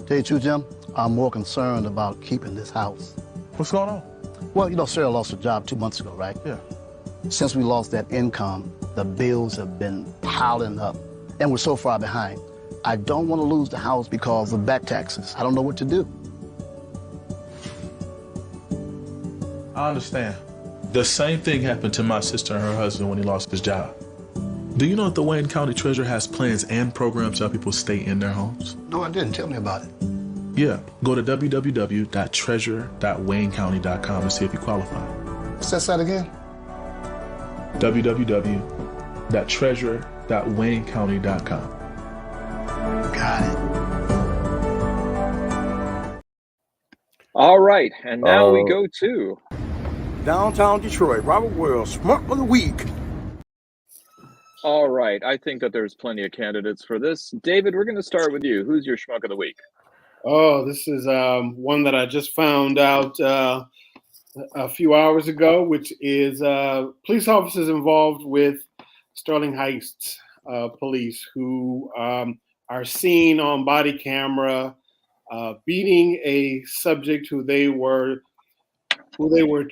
Tell you the truth, Jim, I'm more concerned about keeping this house. What's going on? Well, you know, Sarah lost her job 2 months ago, right? Yeah. Since we lost that income, the bills have been piling up, and we're so far behind. I don't want to lose the house because of back taxes. I don't know what to do. I understand. The same thing happened to my sister and her husband when he lost his job. Do you know that the Wayne County Treasurer has plans and programs to help people stay in their homes? No, I didn't. Tell me about it. Yeah, go to www.treasure.waynecounty.com and see if you qualify. Say that again. www.treasure.waynecounty.com. Got it. All right, and now we go to downtown Detroit. Robert Wells, Schmuck of the Week. All right, I think that there's plenty of candidates for this. David, we're going to start with you. Who's your Schmuck of the Week? Oh, this is one that I just found out a few hours ago, which is police officers involved with Sterling Heights police who are seen on body camera beating a subject who they were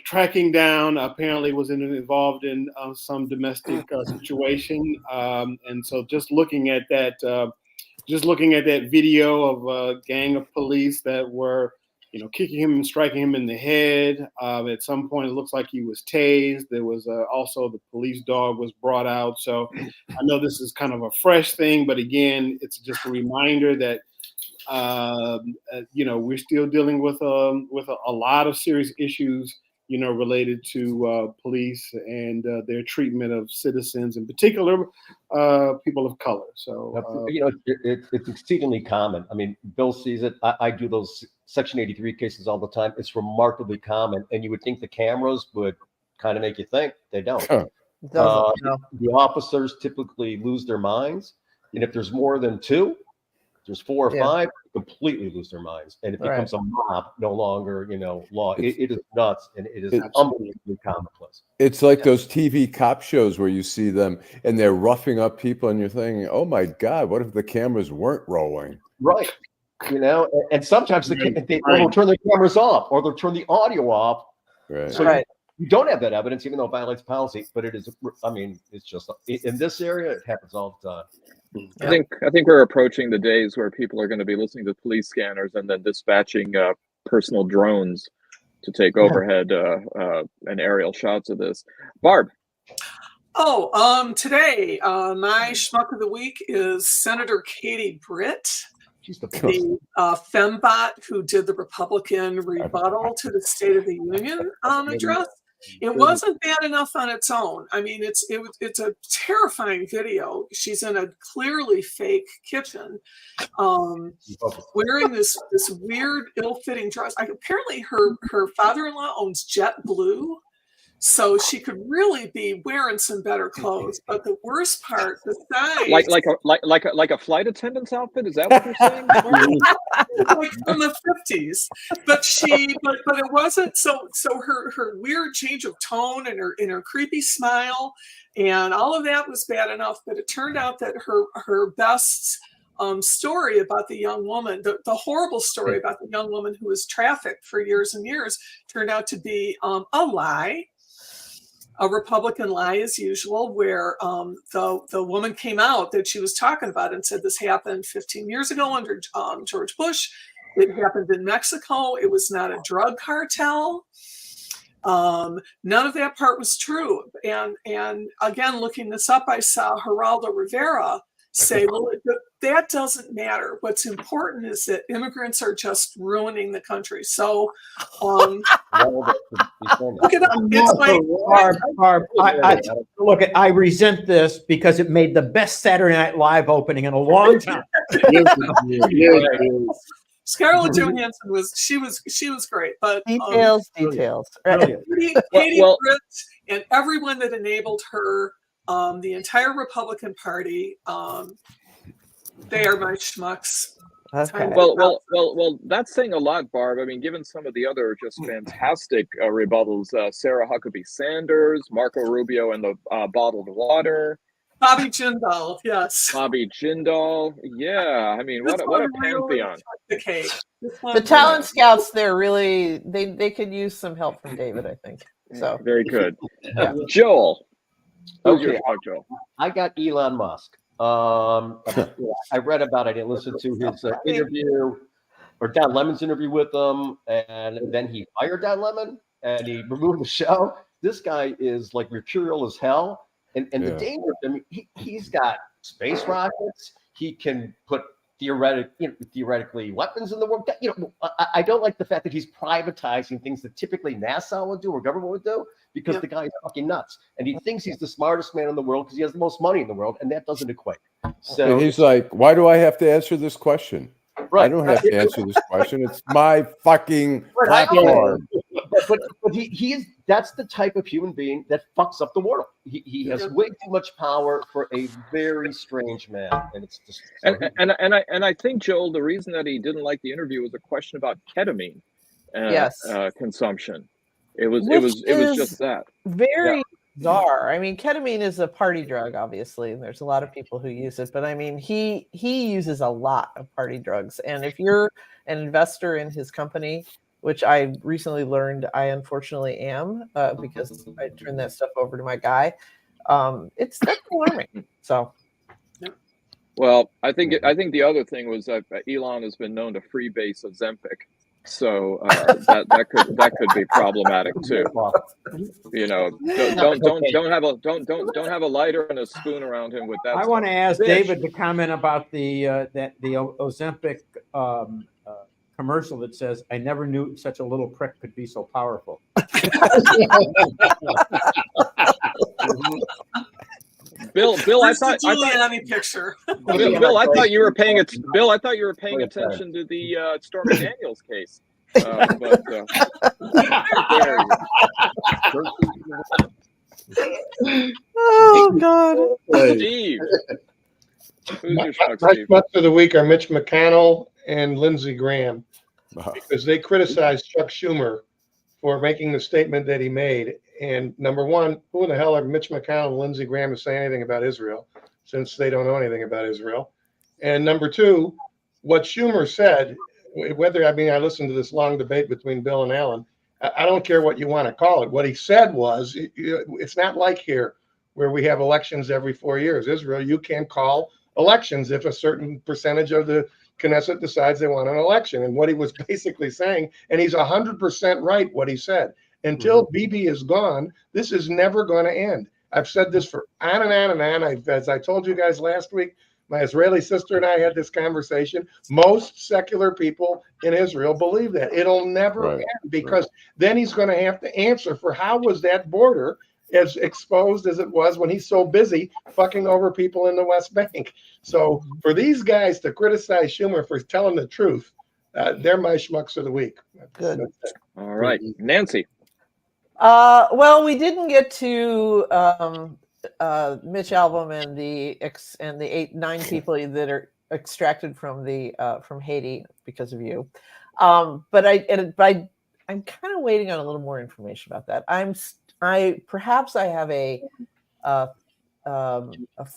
tracking down. Apparently was involved in some domestic situation, and so just looking at that video of a gang of police that were, you know, kicking him and striking him in the head. At some point, it looks like he was tased. There was also the police dog was brought out. So I know this is kind of a fresh thing, but again, it's just a reminder that you know, we're still dealing with a lot of serious issues, you know, related to police and their treatment of citizens, in particular people of color. So you know, it's exceedingly common. I mean, Bill sees it. I do those Section 83 cases all the time. It's remarkably common, and you would think the cameras would kind of make you think. They don't. The officers typically lose their minds, and if there's more than two, there's 4 or 5, completely lose their minds, and it becomes a mob, no longer, you know, law. It is nuts, and it is unbelievably commonplace. It's like those TV cop shows where you see them and they're roughing up people, and you're thinking, "Oh my God, what if the cameras weren't rolling?" Right. You know, and sometimes they'll turn their cameras off, or they'll turn the audio off. Right. So you don't have that evidence, even though it violates policy. But it is. I mean, it's just in this area, it happens all the time. I think we're approaching the days where people are going to be listening to police scanners and then dispatching personal drones to take overhead and aerial shots of this. Barb. Today my Schmuck of the Week is Senator Katie Britt, the fembot who did the Republican rebuttal to the State of the Union address. It wasn't bad enough on its own. I mean, it's a terrifying video. She's in a clearly fake kitchen, wearing this weird, ill-fitting dress. Apparently, her father-in-law owns JetBlue, so she could really be wearing some better clothes. But the worst part, besides, like a flight attendant's outfit, is that what you're saying? like from the 50s. But it wasn't so her weird change of tone and her creepy smile and all of that was bad enough. But it turned out that her best story about the young woman, the horrible story about the young woman who was trafficked for years and years, turned out to be a lie. A Republican lie, as usual, where the woman came out that she was talking about and said this happened 15 years ago under George Bush. It happened in Mexico. It was not a drug cartel. None of that part was true. And again, looking this up, I saw Geraldo Rivera say, well, that doesn't matter. What's important is that immigrants are just ruining the country. So look it up. I resent this because it made the best Saturday Night Live opening in a long time. Scarlett Johansson was great, but details. Katie Britt and everyone that enabled her, the entire Republican Party, they are my schmucks. Okay. Well, that's saying a lot, Barb. I mean, given some of the other just fantastic rebuttals, Sarah Huckabee Sanders, Marco Rubio, and the bottled water. Bobby Jindal, yes. Bobby Jindal, yeah. I mean, what a pantheon. The talent scouts, they're really they could use some help from David, I think. So very good. Yeah. Joel. Okay, Joel. I got Elon Musk. I read about it. I didn't listen to his interview or Don Lemon's interview with him, and then he fired Don Lemon and he removed the show. This guy is like mercurial as hell. And the danger of him, he's got space rockets. He can put theoretically weapons in the world. I don't like the fact that he's privatizing things that typically NASA would do or government would do because the guy's fucking nuts. And he thinks he's the smartest man in the world because he has the most money in the world, and that doesn't equate. So and he's like, why do I have to answer this question? Right. I don't have to answer this question. It's my fucking platform. But that's the type of human being that fucks up the world. He has way too much power for a very strange man, and it's just and I think, Joel, the reason that he didn't like the interview was a question about ketamine consumption. It was just that very bizarre. I mean, ketamine is a party drug, obviously, and there's a lot of people who use it. But I mean, he uses a lot of party drugs, and if you're an investor in his company, which I recently learned I unfortunately am, because I turned that stuff over to my guy. That's alarming. So, well, I think the other thing was that Elon has been known to freebase Ozempic, so that could be problematic too. You know, don't have a lighter and a spoon around him with that. I want to ask David to comment about the Ozempic commercial that says, "I never knew such a little prick could be so powerful." Bill, I thought picture. Bill, I thought you were paying attention to the Stormy Daniels case. Oh God, Steve. Who's your Steve? Much of the week are Mitch McConnell and Lindsey Graham, because they criticized Chuck Schumer for making the statement that he made. And number one, who in the hell are Mitch McConnell and Lindsey Graham to say anything about Israel, since they don't know anything about Israel? And number two, what Schumer said, I listened to this long debate between Bill and Allan. I don't care what you want to call it. What he said was, it's not like here where we have elections every 4 years. Israel, you can call elections if a certain percentage of the Knesset decides they want an election. And what he was basically saying, and he's 100% right what he said, until Bibi is gone, this is never going to end. I've said this for on and on and on. As I told you guys last week, my Israeli sister and I had this conversation. Most secular people in Israel believe that. It'll never end, because then he's going to have to answer for how was that border as exposed as it was when he's so busy fucking over people in the West Bank. So for these guys to criticize Schumer for telling the truth, they're my schmucks of the week. Good. All right. Nancy. Well, we didn't get to Mitch Albom and the 9 people that are extracted from from Haiti because of you. But I'm kind of waiting on a little more information about that. Perhaps I have a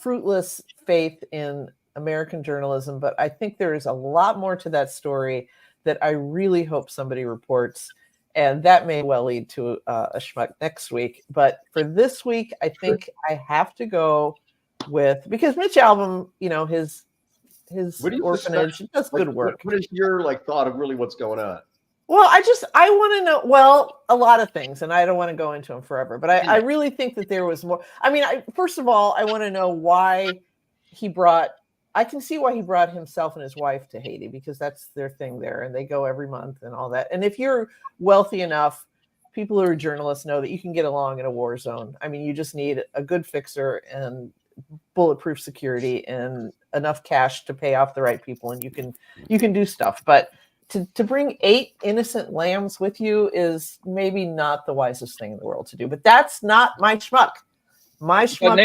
fruitless faith in American journalism, but I think there is a lot more to that story that I really hope somebody reports. And that may well lead to a Schmuck next week. But for this week, I think I have to go with, because Mitch Albom, his orphanage does good work. What is your thought of really what's going on? Well, I want to know, well, a lot of things, and I don't want to go into them forever, but I really think that there was more. I mean, first of all, I want to know why I can see why he brought himself and his wife to Haiti, because that's their thing there, and they go every month and all that. And if you're wealthy enough, people who are journalists know that you can get along in a war zone. I mean, you just need a good fixer and bulletproof security and enough cash to pay off the right people, and you can do stuff. But to bring 8 innocent lambs with you is maybe not the wisest thing in the world to do. But that's not my schmuck. My schmuck.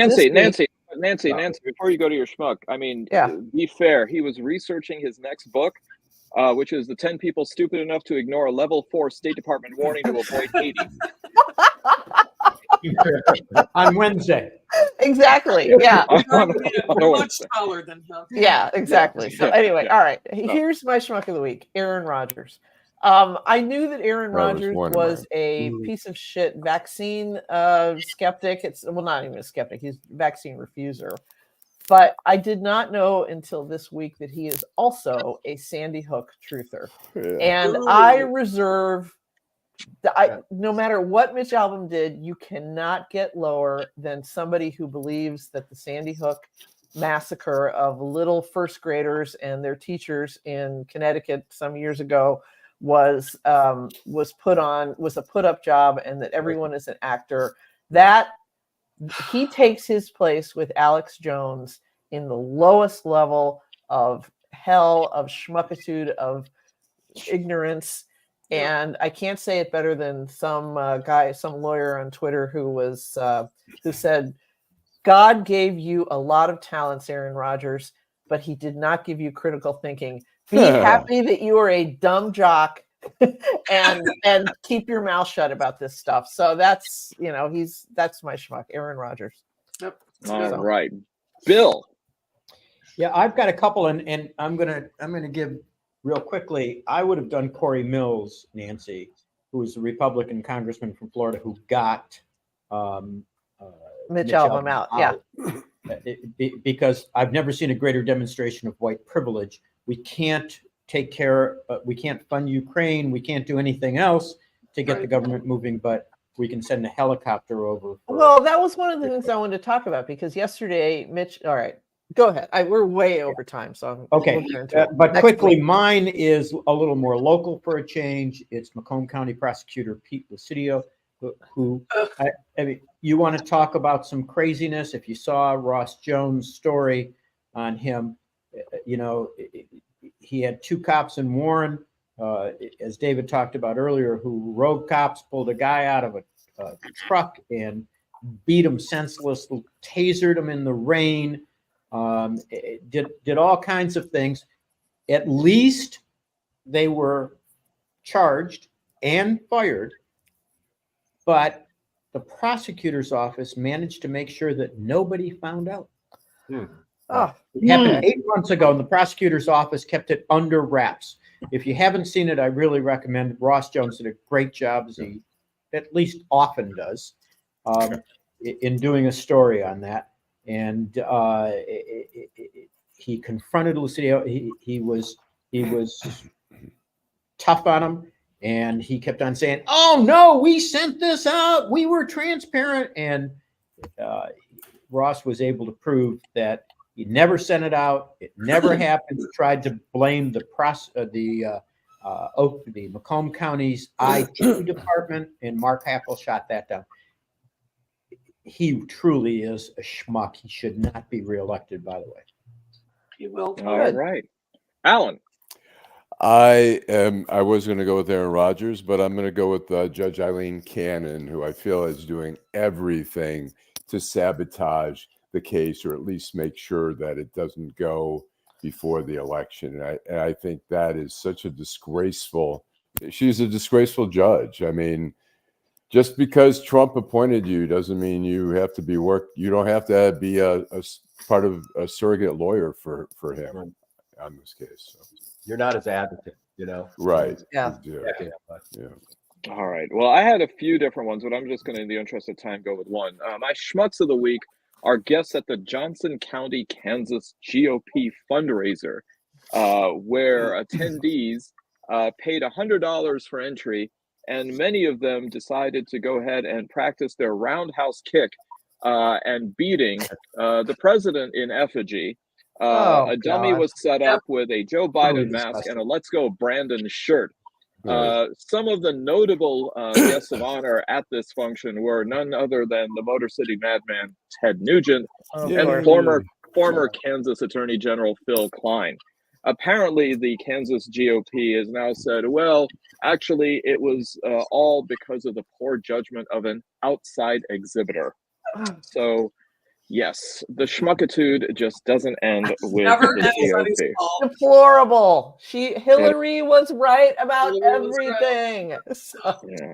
Nancy, before you go to your schmuck, I mean, be fair. He was researching his next book, which is the 10 people stupid enough to ignore a level 4 State Department warning to avoid Haiti. On Wednesday. Exactly. Yeah. Much taller than him. Yeah, exactly. So anyway, all right. Here's my schmuck of the week, Aaron Rodgers. I knew that Aaron Rodgers was a piece of shit vaccine skeptic. Not even a skeptic. He's a vaccine refuser. But I did not know until this week that he is also a Sandy Hook truther. Yeah. And I reserve, no matter what Mitch Albom did, you cannot get lower than somebody who believes that the Sandy Hook massacre of little first graders and their teachers in Connecticut some years ago was a put-up job, and that everyone is an actor. That he takes his place with Alex Jones in the lowest level of hell, of schmuckitude, of ignorance. And I can't say it better than some lawyer on Twitter who said, God gave you a lot of talents, Aaron Rodgers, but he did not give you critical thinking. Be happy that you are a dumb jock and keep your mouth shut about this stuff. So that's my schmuck, Aaron Rodgers. Yep. All right. Bill. Yeah, I've got a couple, and I'm gonna give real quickly. I would have done Corey Mills, Nancy, who was a Republican congressman from Florida who got Mitch Albom out. Yeah. Because I've never seen a greater demonstration of white privilege. We can't we can't fund Ukraine. We can't do anything else to get the government moving, but we can send a helicopter over. Well, that was one of the things I wanted to talk about, because yesterday, Mitch, all right, go ahead. We're way over time, so okay. But quickly, mine is a little more local for a change. It's Macomb County Prosecutor Pete Lucidio, who I mean, you want to talk about some craziness. If you saw Ross Jones' story on him, he had 2 cops in Warren, as David talked about earlier, who rogue cops pulled a guy out of a truck and beat him senseless, tasered him in the rain, did all kinds of things. At least they were charged and fired, but the prosecutor's office managed to make sure that nobody found out. It happened 8 months ago, and the prosecutor's office kept it under wraps. If you haven't seen it, I really recommend it. Ross Jones did a great job, as he at least often does, in doing a story on that. And he confronted Lucidio. He was tough on him, and he kept on saying, "Oh no, we sent this out. We were transparent." And Ross was able to prove that he never sent it out. It never happened. He tried to blame the Macomb County's IT department, and Mark Happel shot that down. He truly is a schmuck. He should not be reelected, by the way. He will. All right. Allan. I was going to go with Aaron Rodgers, but I'm going to go with Judge Eileen Cannon, who I feel is doing everything to sabotage the case, or at least make sure that it doesn't go before the election. And I think that is such a disgraceful. She's a disgraceful judge. I mean, just because Trump appointed you doesn't mean you have to be You don't have to be a part of a surrogate lawyer for him on this case. So. You're not his advocate, you know? Right. Yeah. Yeah. All right. Well, I had a few different ones, but I'm just going to, in the interest of time, go with one. My schmucks of the week are guests at the Johnson County, Kansas GOP fundraiser, where attendees paid $100 for entry, and many of them decided to go ahead and practice their roundhouse kick and beating the president in effigy. A dummy was set up with a Joe Biden mask and a "Let's Go Brandon" shirt. Some of the notable guests of honor at this function were none other than the Motor City Madman Ted Nugent and former Kansas Attorney General Phil Klein. Apparently, the Kansas GOP has now said, well, actually, it was all because of the poor judgment of an outside exhibitor. So, yes, the schmuckitude just doesn't end with the GOP. Deplorable. Hillary was right about everything. So. Yeah.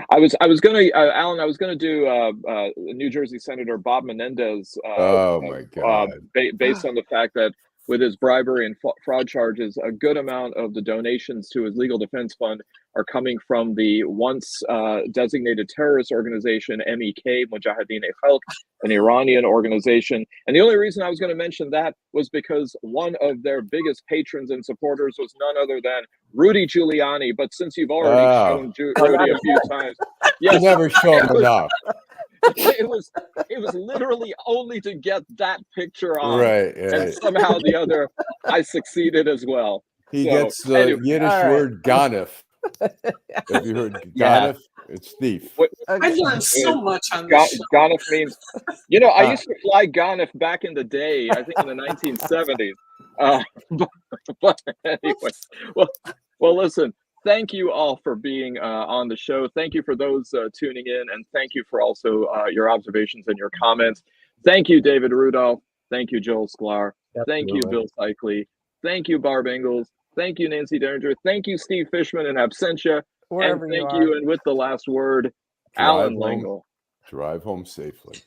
I was gonna, Alan. I was gonna do New Jersey Senator Bob Menendez. Oh my God! Based on the fact that with his bribery and fraud charges, a good amount of the donations to his legal defense fund are coming from the once designated terrorist organization MEK, Mujahideen-e-Khalq, an Iranian organization. And the only reason I was going to mention that was because one of their biggest patrons and supporters was none other than Rudy Giuliani. But since you've already shown Rudy a few times, yes, you never show him enough. It was literally only to get that picture on, right? And somehow the other, I succeeded as well. He gets the Yiddish word "ganef." Have you heard ganef? It's thief. I learned so much on this. Ganef means, I used to fly ganef back in the day. I think in the 1970s. But anyway, well, listen. Thank you all for being on the show. Thank you for those tuning in, and thank you for also your observations and your comments. Thank you, David Rudolph. Thank you, Joel Sklar. Thank you, Bill Seikaly. Thank you, Barb Ingalls. Thank you, Nancy Derringer. Thank you, Steve Fishman in absentia. Wherever and thank you, and with the last word, Allan Lengel. Drive home safely.